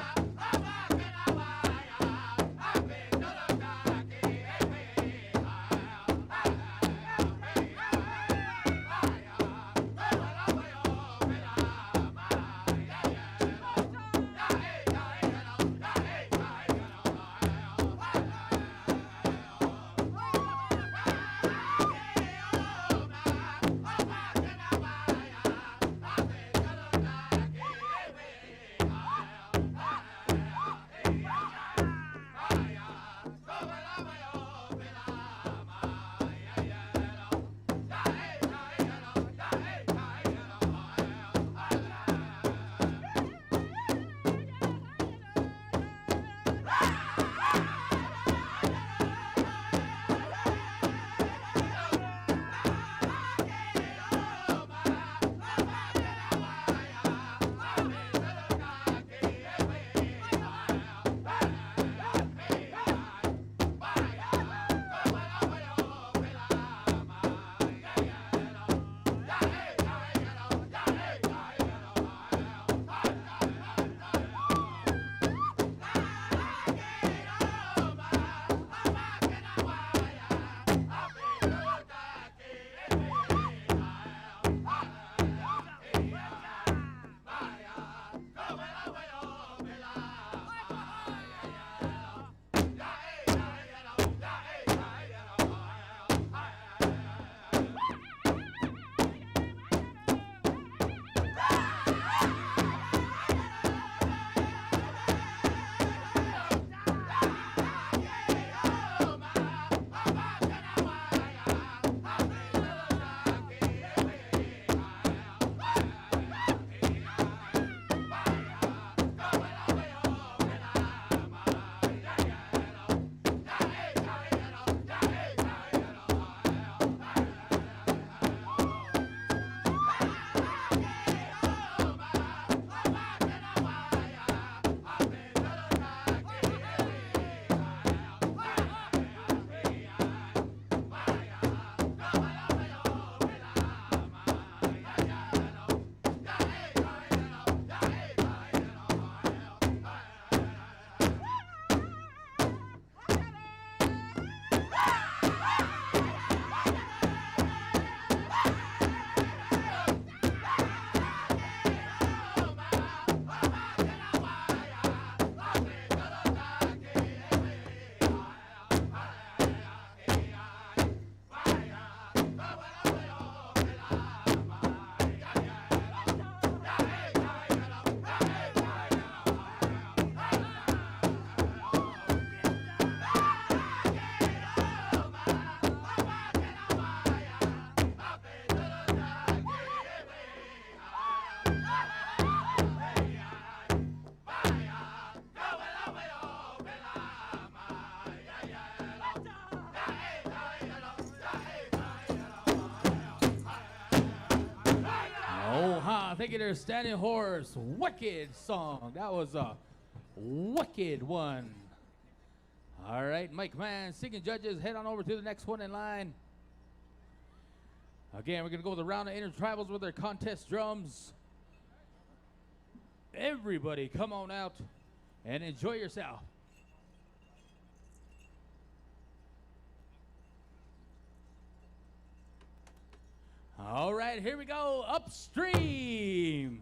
thank you there, Standing Horse. Wicked song. That was a wicked one. All right, Mike Man, singing judges, head on over to the next one in line. Again, we're going to go with a round of intertribals with their contest drums. Everybody come on out and enjoy yourself. All right, here we go, upstream.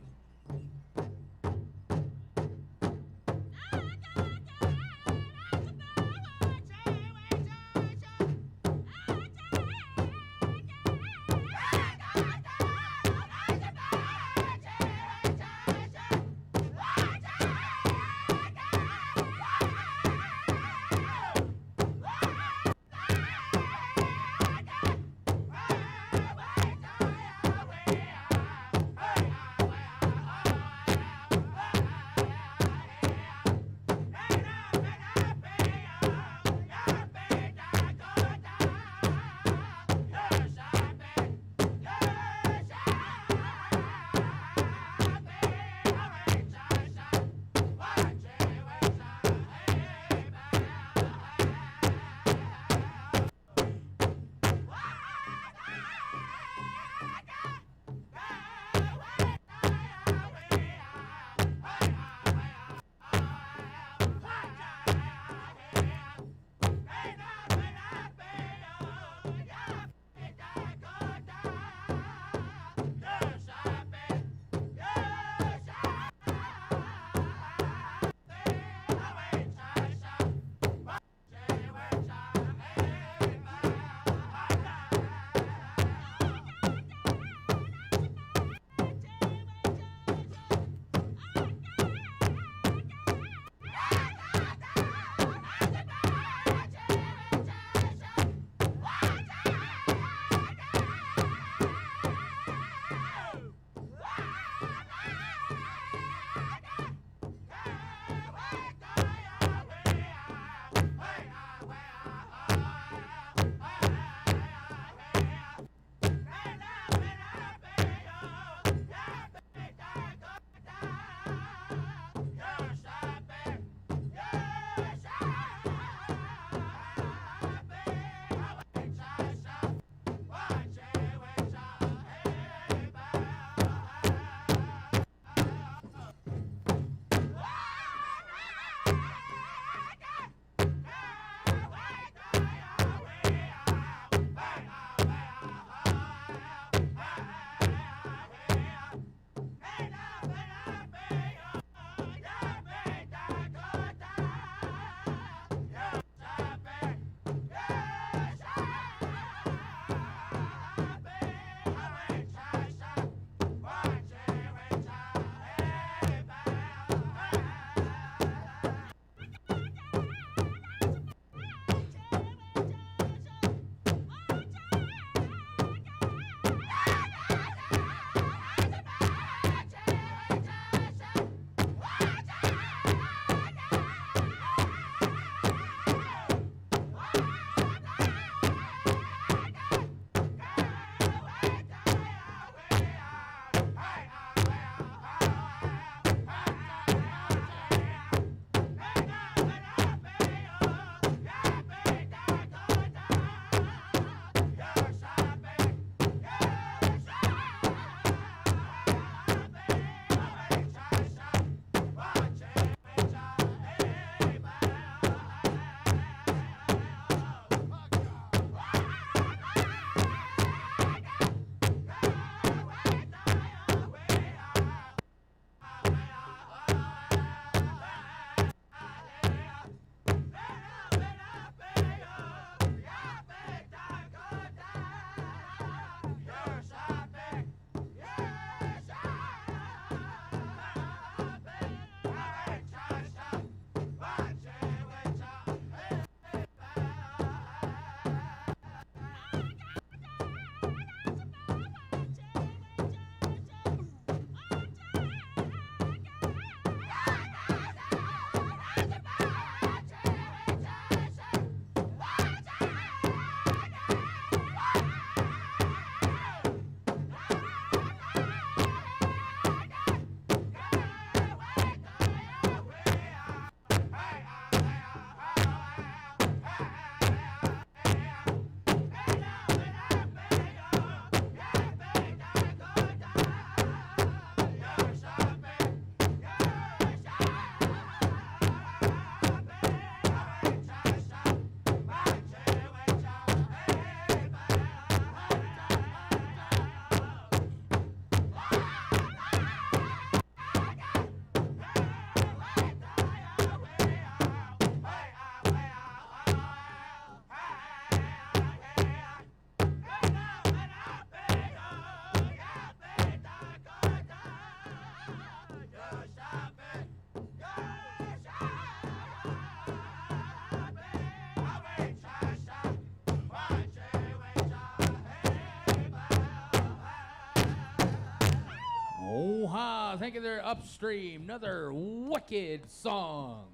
thank you there, Upstream. Another wicked song.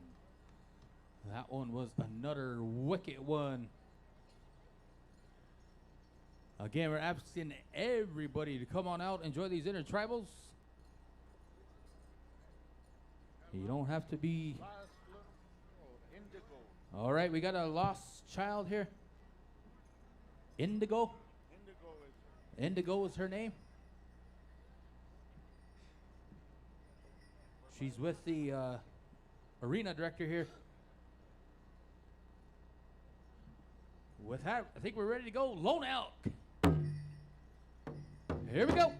That one was another wicked one. Again, we're asking everybody to come on out, enjoy these intertribals. You don't have to be. All right, we got a lost child here. Indigo. Indigo is her name. She's with the arena director here. With that, I think we're ready to go. Lone Elk. Here we go.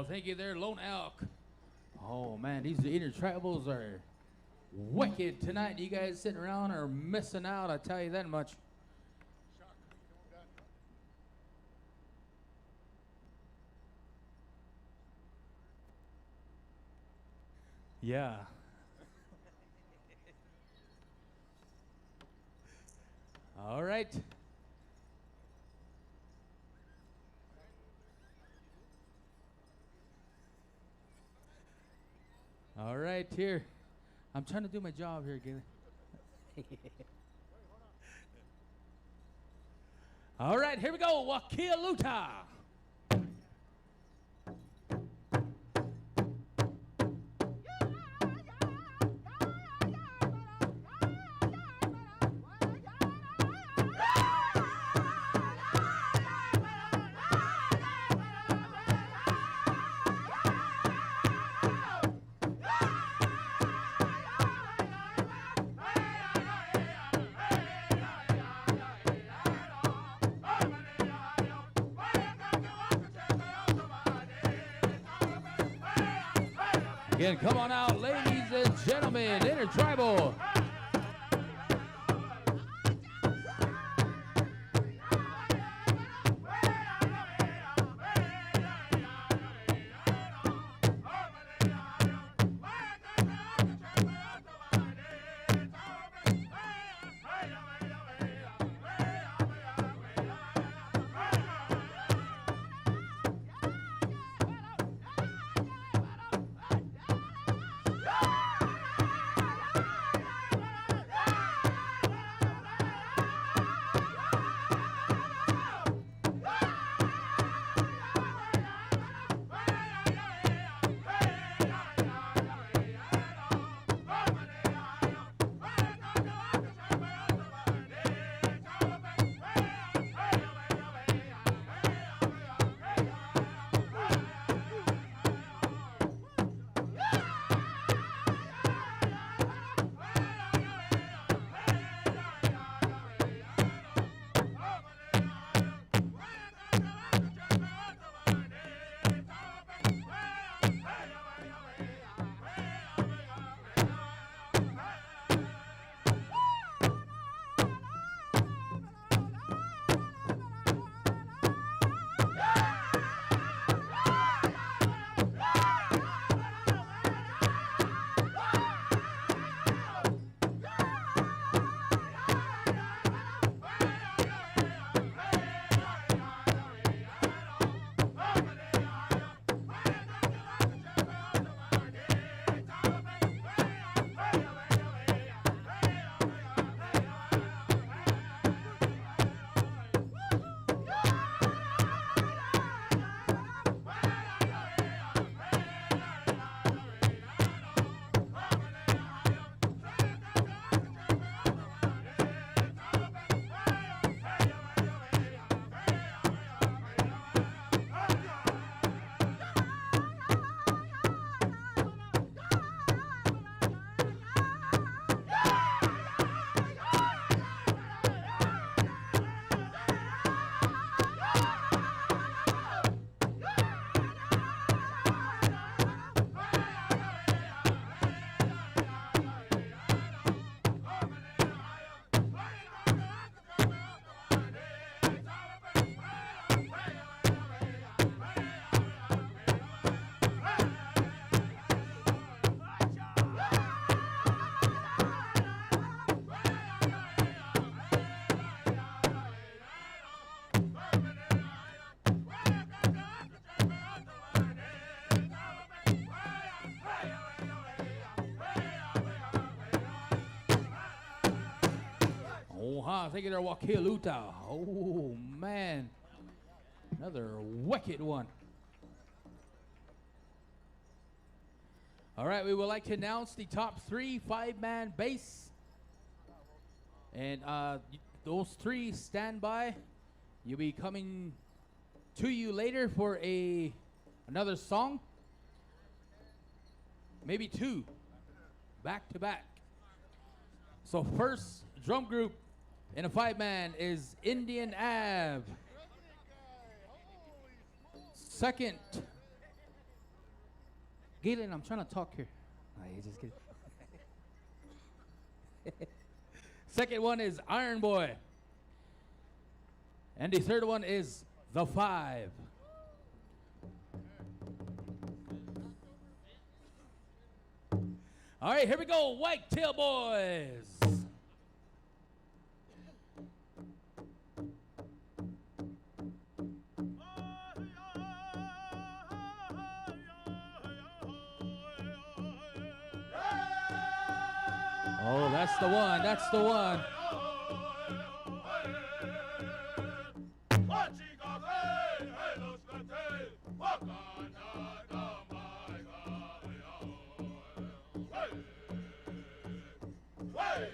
Thank you there, Lone Elk. Oh, man, these intertribals are wicked tonight. You guys sitting around are missing out, I tell you that much. Yeah. All right. All right, here. I'm trying to do my job here, Gilly. All right, here we go. Wakialuta. Again, come on out, ladies and gentlemen, Intertribal. Thank you there, Wakiluta. Oh, man. Another wicked one. All right, we would like to announce the top 3 5-man bass. And those 3 stand by. You'll be coming to you later for another song. Maybe 2. Back to back. So first drum group in a 5-man is Indian Ave. Second, Galen, I'm trying to talk here. Oh, you just kidding. Second one is Iron Boy. And the third one is The 5. All right, here we go, Whitetail Boys. Oh, that's the one. That's the one. Hey,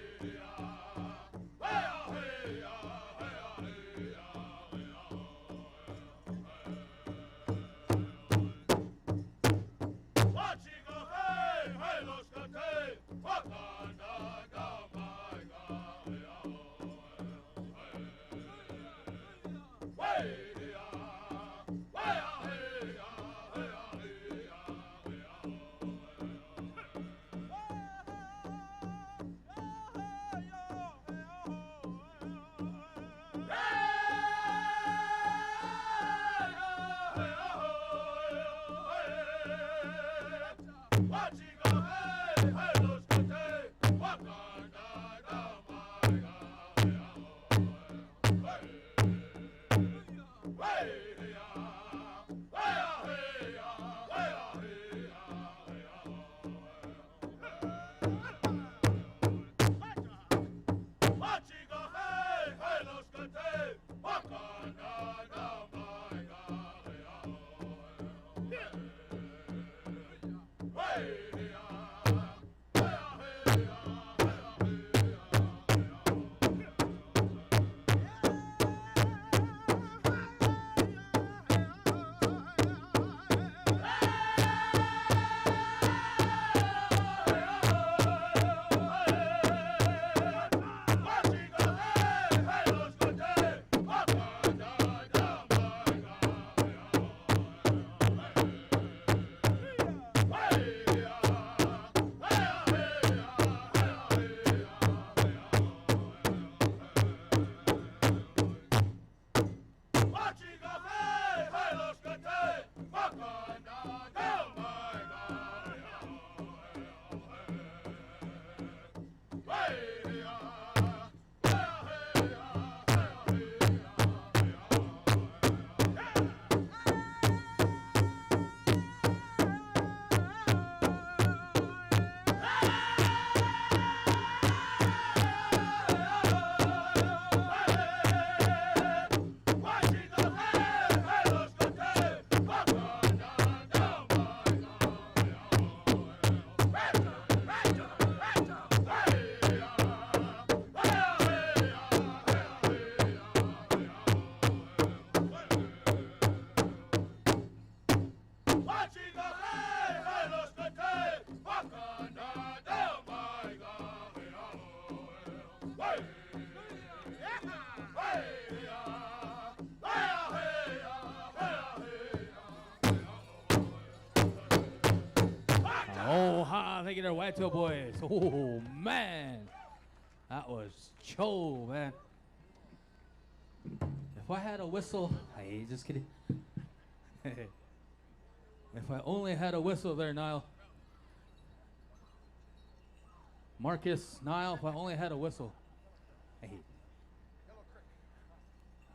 Oh, ha, thank you there, White Tail Boys. Oh, man. That was Cho, man. If I had a whistle, hey, just kidding. If I only had a whistle there, Niall. Marcus, Niall, if I only had a whistle. Hey.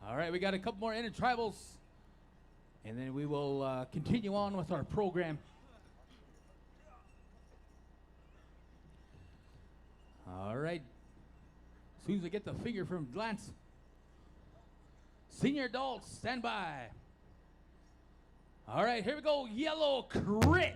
All right, we got a couple more intertribals, and then we will continue on with our program. All right. As soon as I get the figure from Lance. Senior adults, stand by. All right, here we go. Yellow Crick.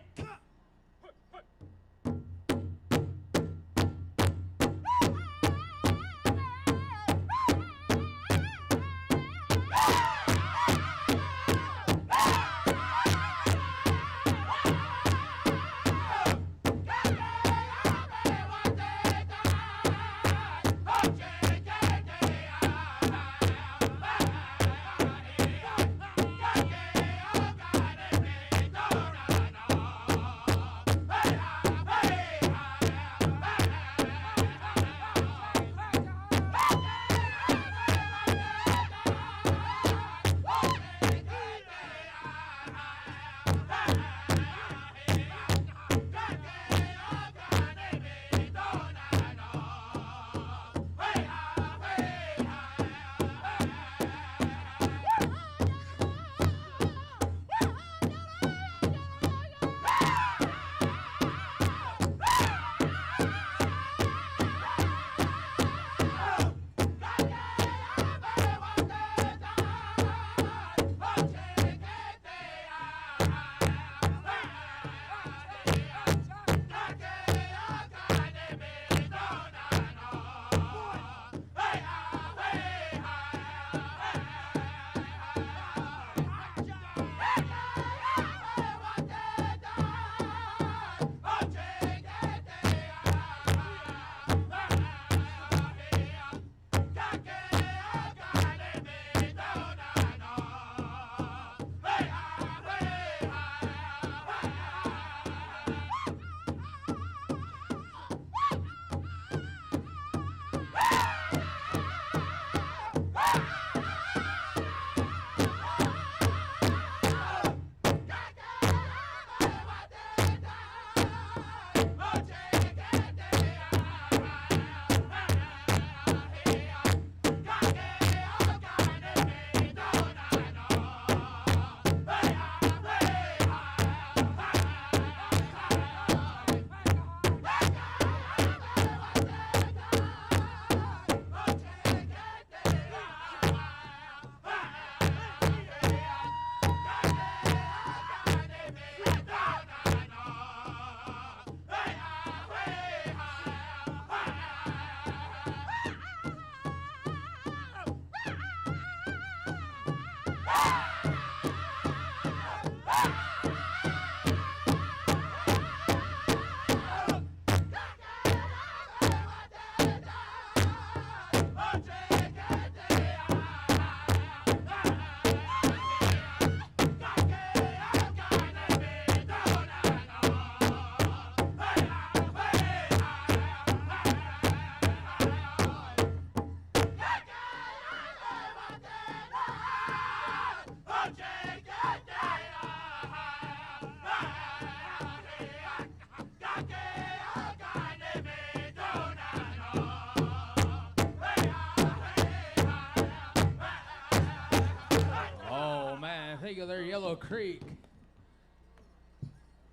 Thank you there, Yellow Creek.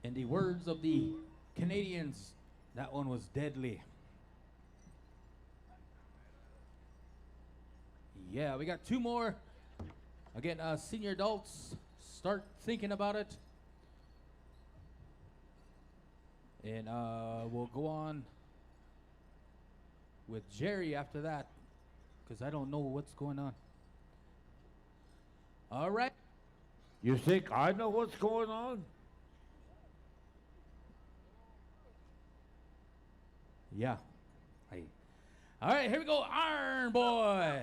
In the words of the Canadians, that one was deadly. Yeah, we got two more. Again, senior adults, start thinking about it. And we'll go on with Jerry after that, because I don't know what's going on. All right. You think I know what's going on? Yeah. All right, here we go, Iron Boy.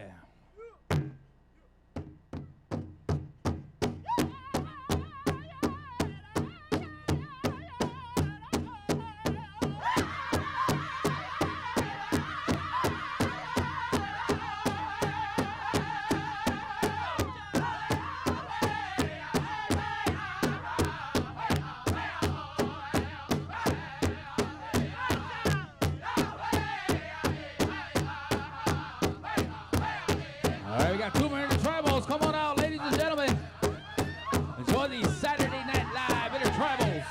We got two more Intertribals. Come on out, ladies and gentlemen. Enjoy the Saturday Night Live Intertribals.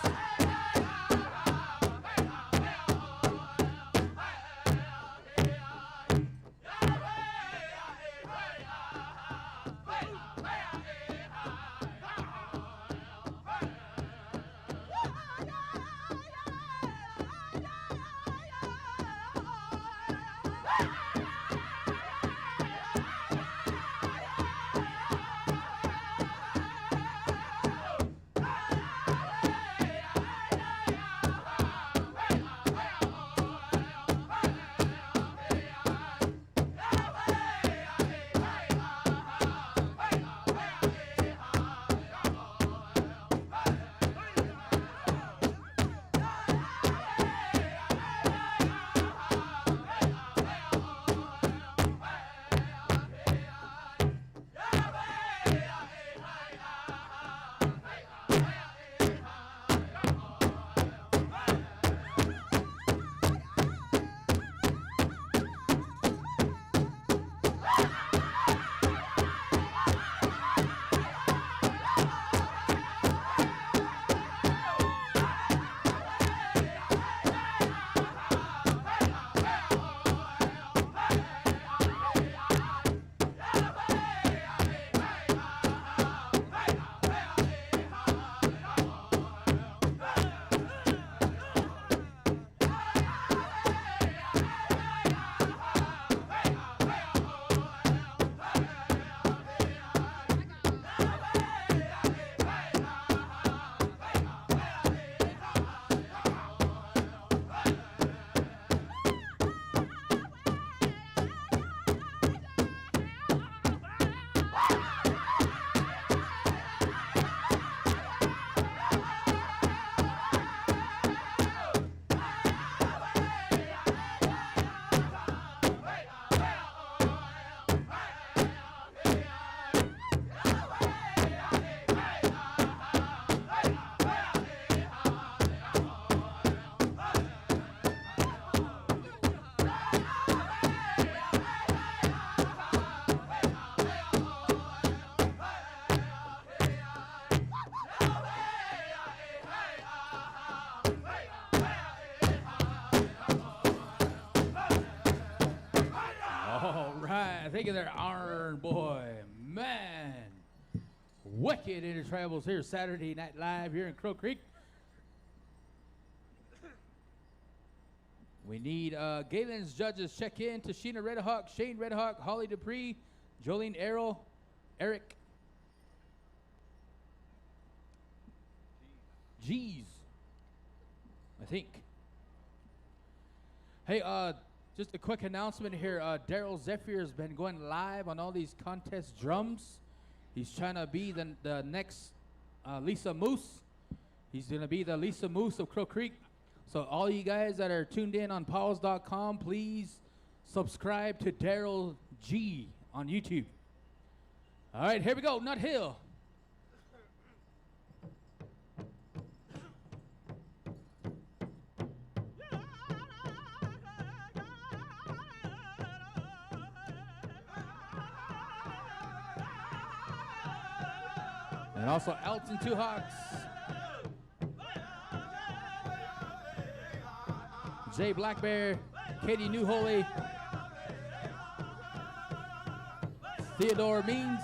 Thank you there, Iron Boy. Man, wicked Intertribals here Saturday Night Live here in Crow Creek. We need Galen's judges check in. Tashina Redhawk, Shane Redhawk, Holly Dupree, Jolene Arrow, Eric G's, I think. Hey, just a quick announcement here. Daryl Zephyr has been going live on all these contest drums. He's trying to be the next Lisa Moose. He's going to be the Lisa Moose of Crow Creek. So all you guys that are tuned in on PowWows.com, please subscribe to Daryl G on YouTube. All right, here we go, Nut Hill. And also Elton Two Hawks. Jay Black Bear, Katie New Holy, Theodore Means.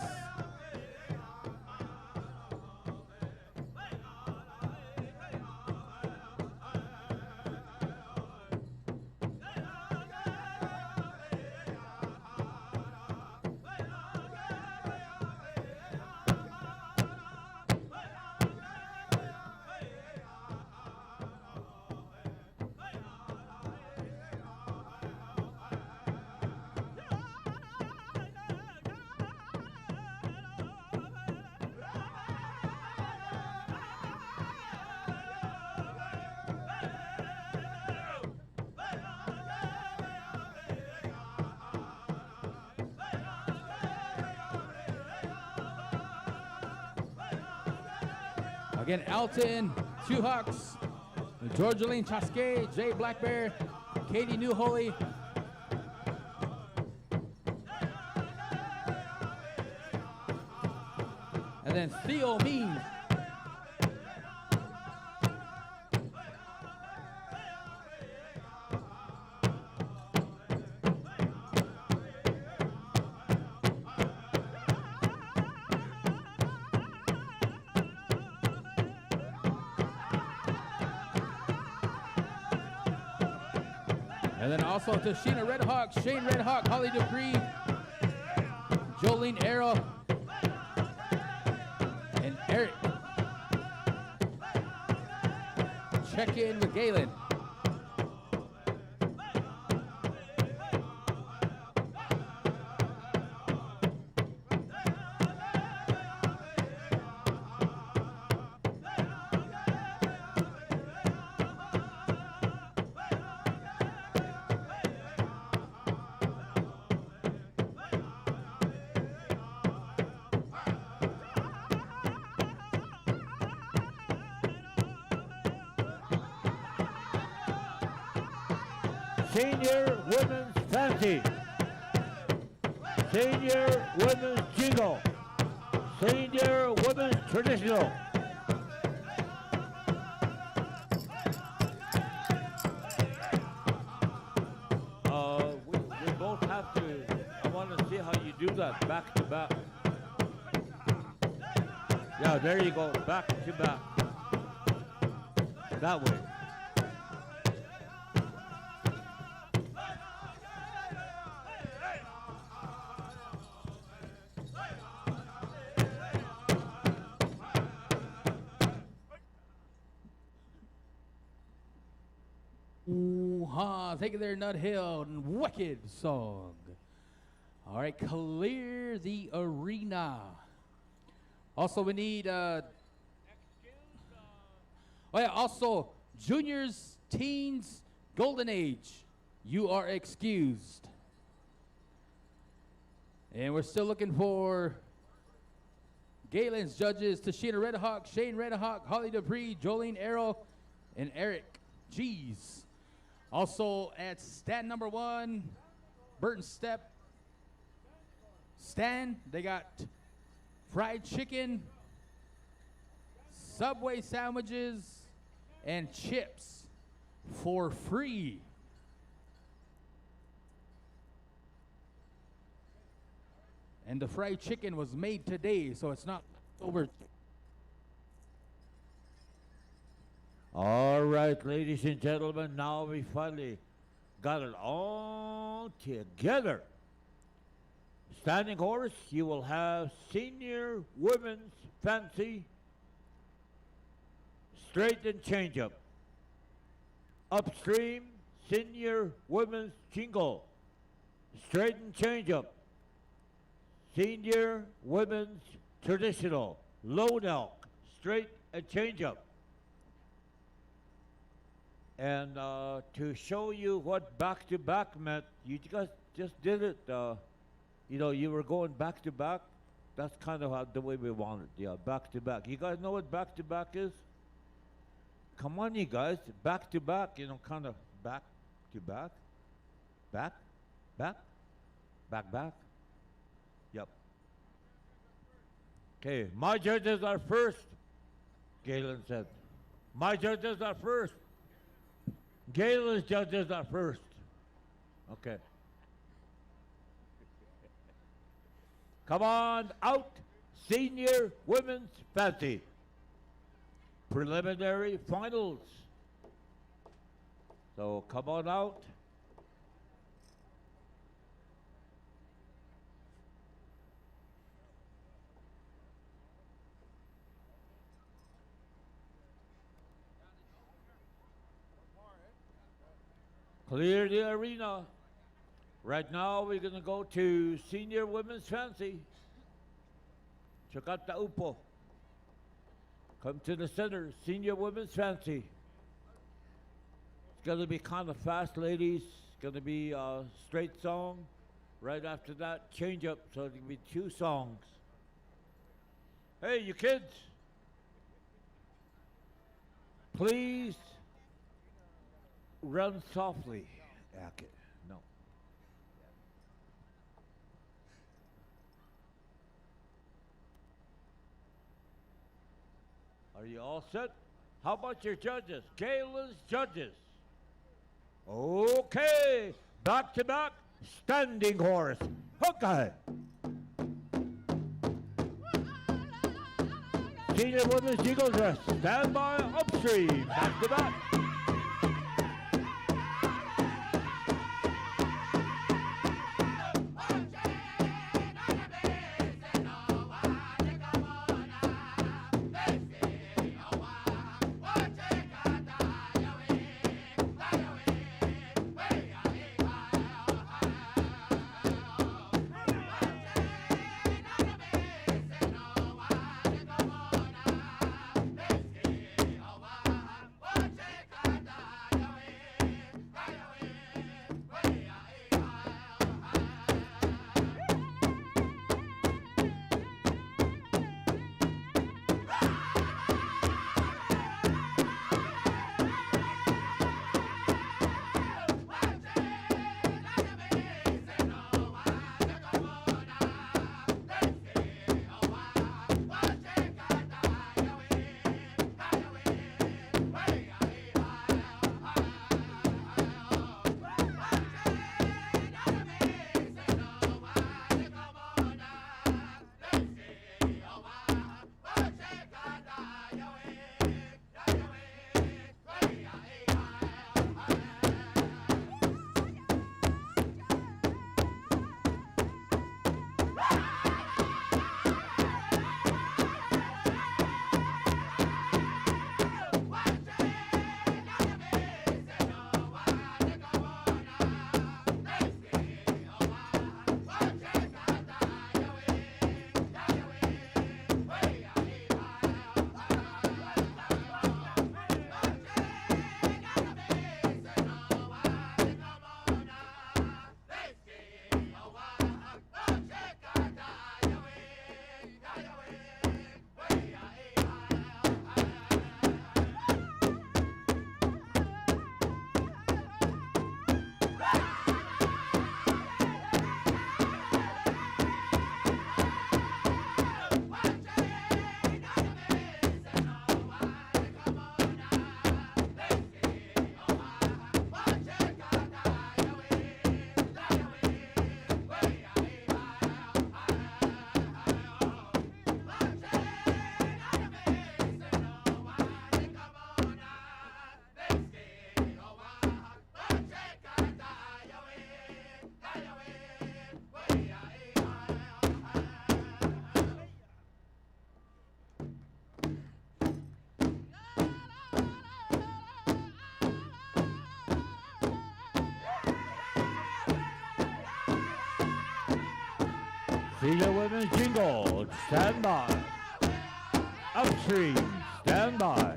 Again, Elton, Two Hawks, Georgeline Chasquet, Jay Black Bear, Katie New Holy. And then Theo Means. And then also to Sheena Red Hawk, Shane Red Hawk, Holly Dupree, Jolene Arrow, and Eric. Check in with Galen. Senior Women's Fancy, Senior Women's Jingle, Senior Women's Traditional. We both have to, I want to see how you do that back to back. Yeah, there you go, back to back. That way. Take it there, Nut Hill, and wicked song. All right, clear the arena. Also, we need, oh yeah, also, juniors, teens, golden age, you are excused. And we're still looking for Galen's judges, Tashina Red Hawk, Shane Red Hawk, Holly Dupree, Jolene Arrow, and Eric G's. Also at stand number 1, Burton Step. Stand, they got fried chicken, Subway sandwiches, and chips for free. And the fried chicken was made today, so it's not over. All right, ladies and gentlemen, now we finally got it all together. Standing horse, you will have Senior Women's Fancy, straight and change-up. Upstream, Senior Women's Jingle, straight and change-up. Senior Women's Traditional, low elk, straight and change-up. And to show you what back-to-back meant, you guys just did it. You know, you were going back-to-back. That's kind of how, the way we want it, yeah, back-to-back. You guys know what back-to-back is? Come on, you guys, back-to-back, you know, kind of back-to-back. Back, back, back, back. Yep. Okay, my judges are first, Galen said. My judges are first. Galen's judges are first. Okay. Come on out, senior women's fancy. Preliminary finals. So come on out. Clear the arena. Right now we're gonna go to senior women's fancy. Check out the upo. Come to the center, senior women's fancy. It's gonna be kind of fast, ladies. It's gonna be a straight song. Right after that, change up, so it's gonna be 2 songs. Hey, you kids. Please run softly. Okay, no. Are you all set? How about your judges? Galen's judges. Okay, back to back, standing horse. Okay. Senior women's eagle dress. Stand by upstream. Back to back. Senior women's jingle, stand by. Upstream, stand by.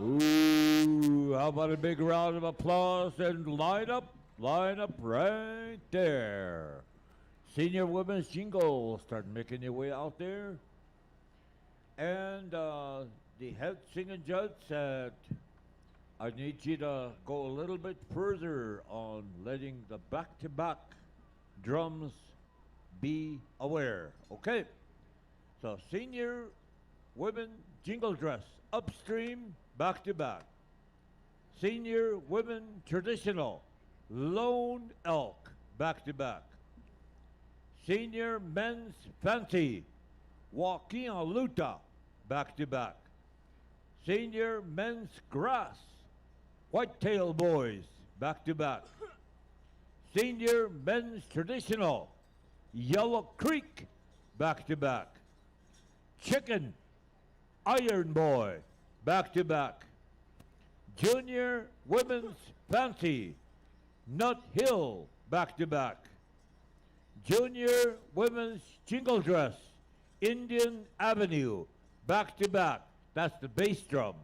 Ooh, how about a big round of applause and line up right there. Senior women's jingle, start making your way out there. And the head singing judge said, I need you to go a little bit further on letting the back-to-back drums be aware. Okay, so senior women jingle dress, upstream, back-to-back. Senior women traditional, lone elk, back-to-back. Senior men's fancy, walking on luta, back-to-back. Senior men's grass, whitetail boys, back-to-back. Senior men's traditional, Yellow Creek, back-to-back. Chicken, Iron Boy, back-to-back. Junior women's fancy, Nut Hill, back-to-back. Junior women's jingle dress, Indian Avenue, back-to-back. That's the bass drum.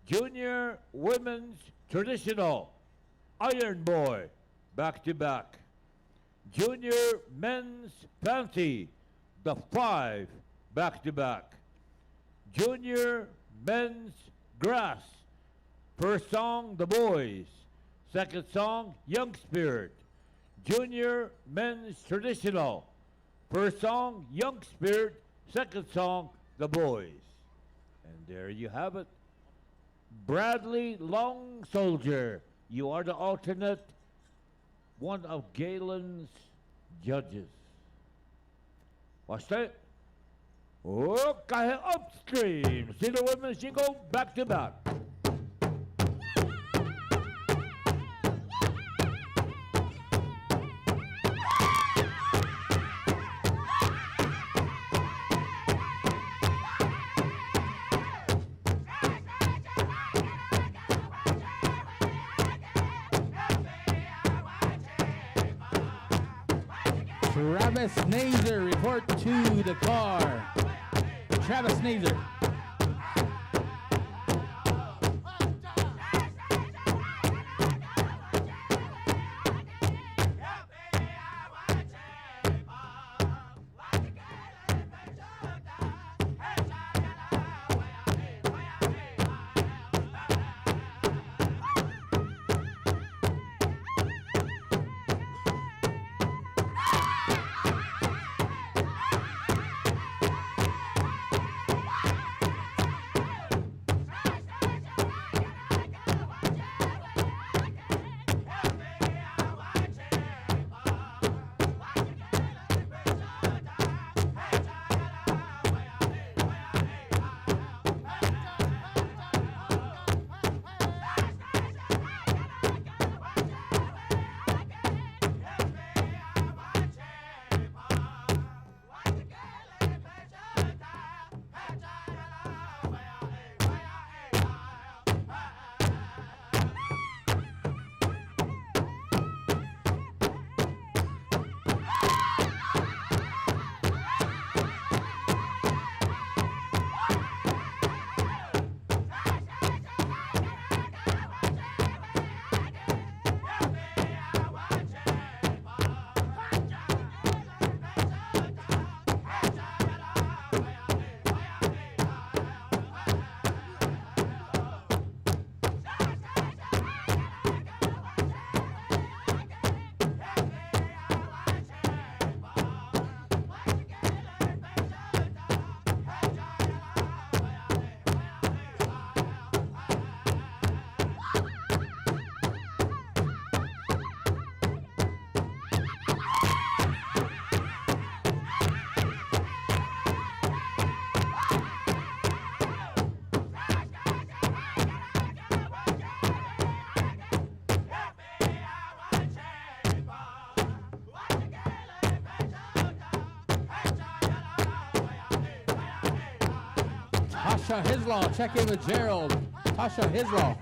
Junior women's traditional, Iron Boy, back-to-back. Junior men's fancy, the 5, back-to-back. Junior men's grass, first song, The Boys. Second song, Young Spirit. Junior men's traditional, first song, Young Spirit. Second song, The Boys. And there you have it. Bradley Long Soldier, you are the alternate, one of Galen's judges. Watch that. Okay, upstream. See the women's jingle, back to back. Travis Nazer, report to the car. Travis Nazer. Tasha Hislaw, check in with Gerald. Tasha Hislaw.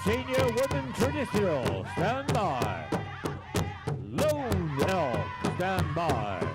Senior Women Traditional, stand by. Lone Elk, stand by.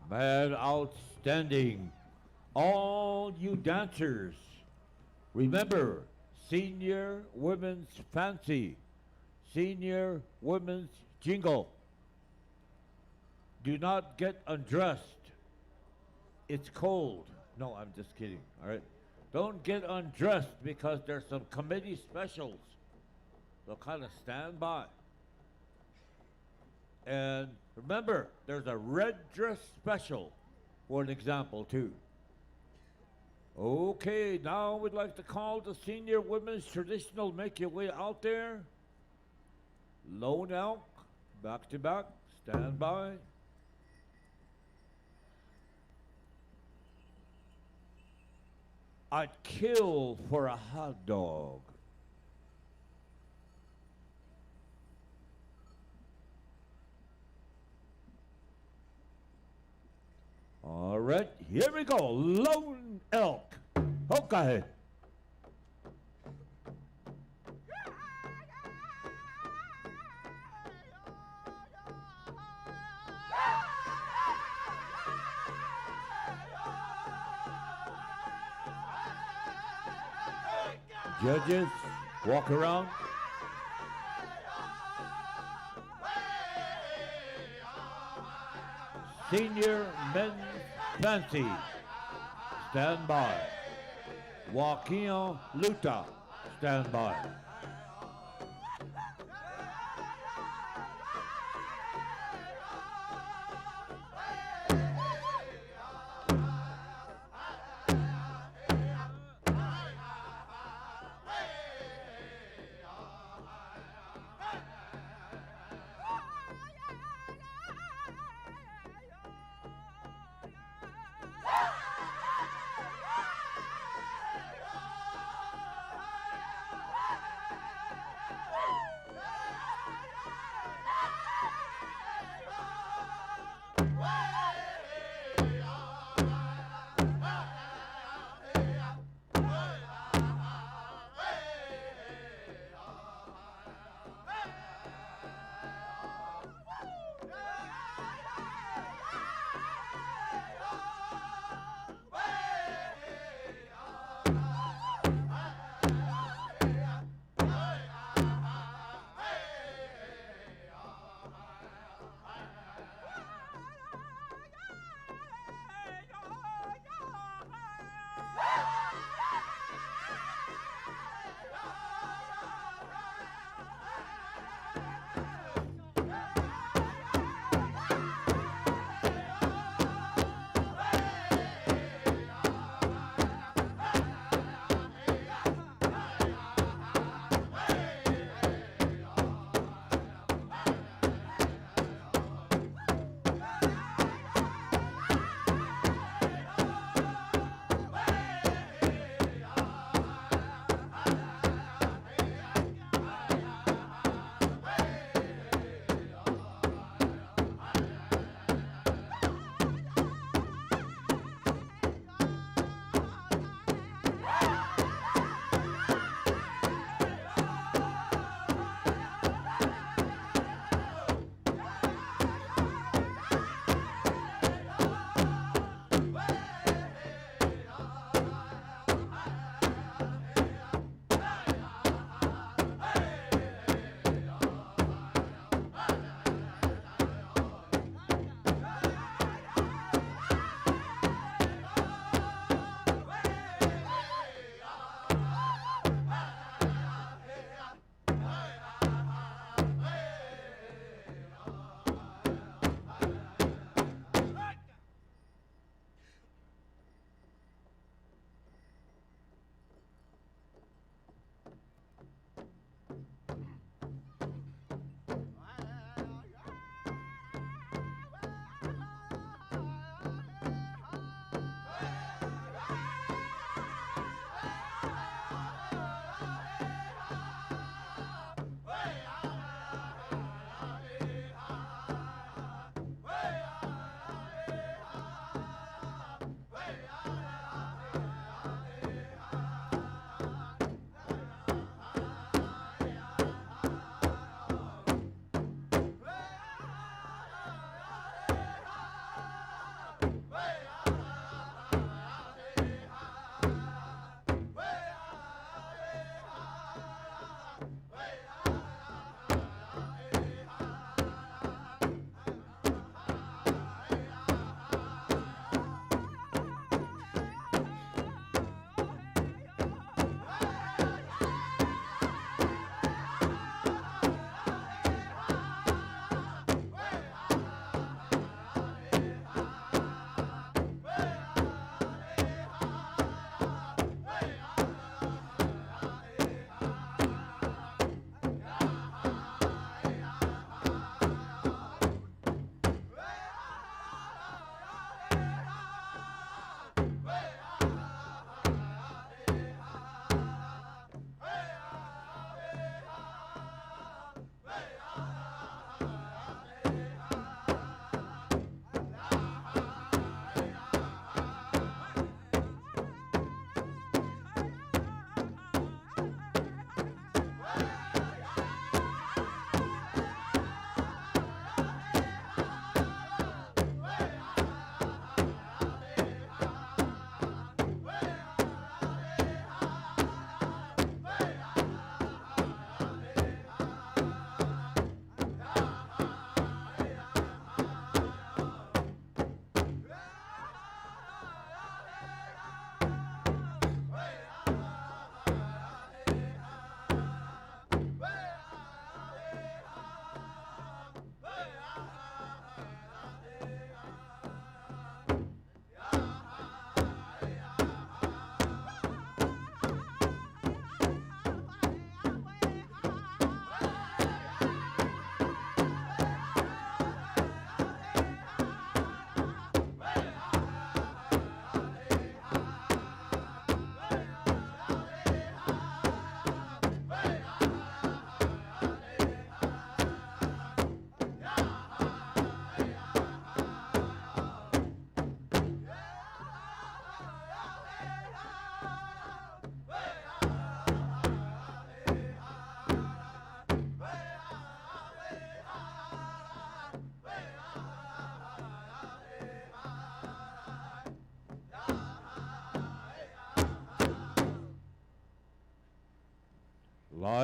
Man, outstanding. All you dancers, remember, Senior Women's Fancy, Senior Women's Jingle. Do not get undressed. It's cold. No, I'm just kidding, all right? Don't get undressed because there's some committee specials. So kind of stand by. And remember, there's a red dress special for an example, too. Okay, now we'd like to call the Senior Women's Traditional Make Your Way Out There. Lone Elk, back to back, stand by. I'd kill for a hot dog. All right, here we go. Lone Elk. Okay. Judges, walk around. Senior Men's Fancy, stand by. Joaquin Luta, stand by.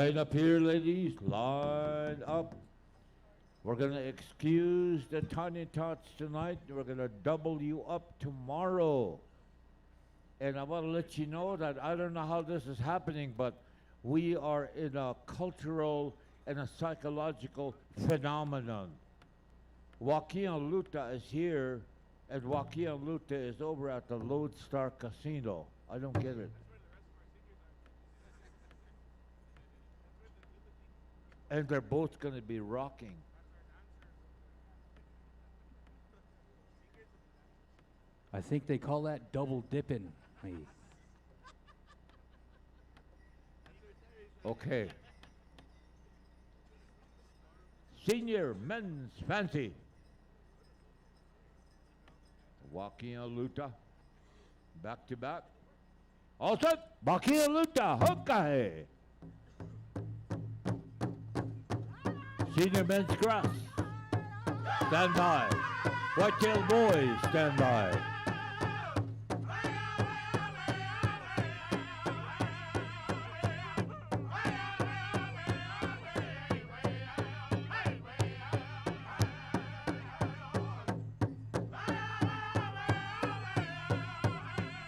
Line up here, ladies. Line up. We're going to excuse the Tiny Tots tonight. We're going to double you up tomorrow. And I want to let you know that I don't know how this is happening, but we are in a cultural and a psychological phenomenon. Joaquin Luta is here, and Joaquin Luta is over at the Lodestar Casino. I don't get it. And they're both going to be rocking. I think they call that double dipping. Okay. Senior men's fancy. Joaquin Luta. Back to back. All set. Joaquin Luta. Hokahe. Senior men's grass. Stand by. Whitetail boys, stand by.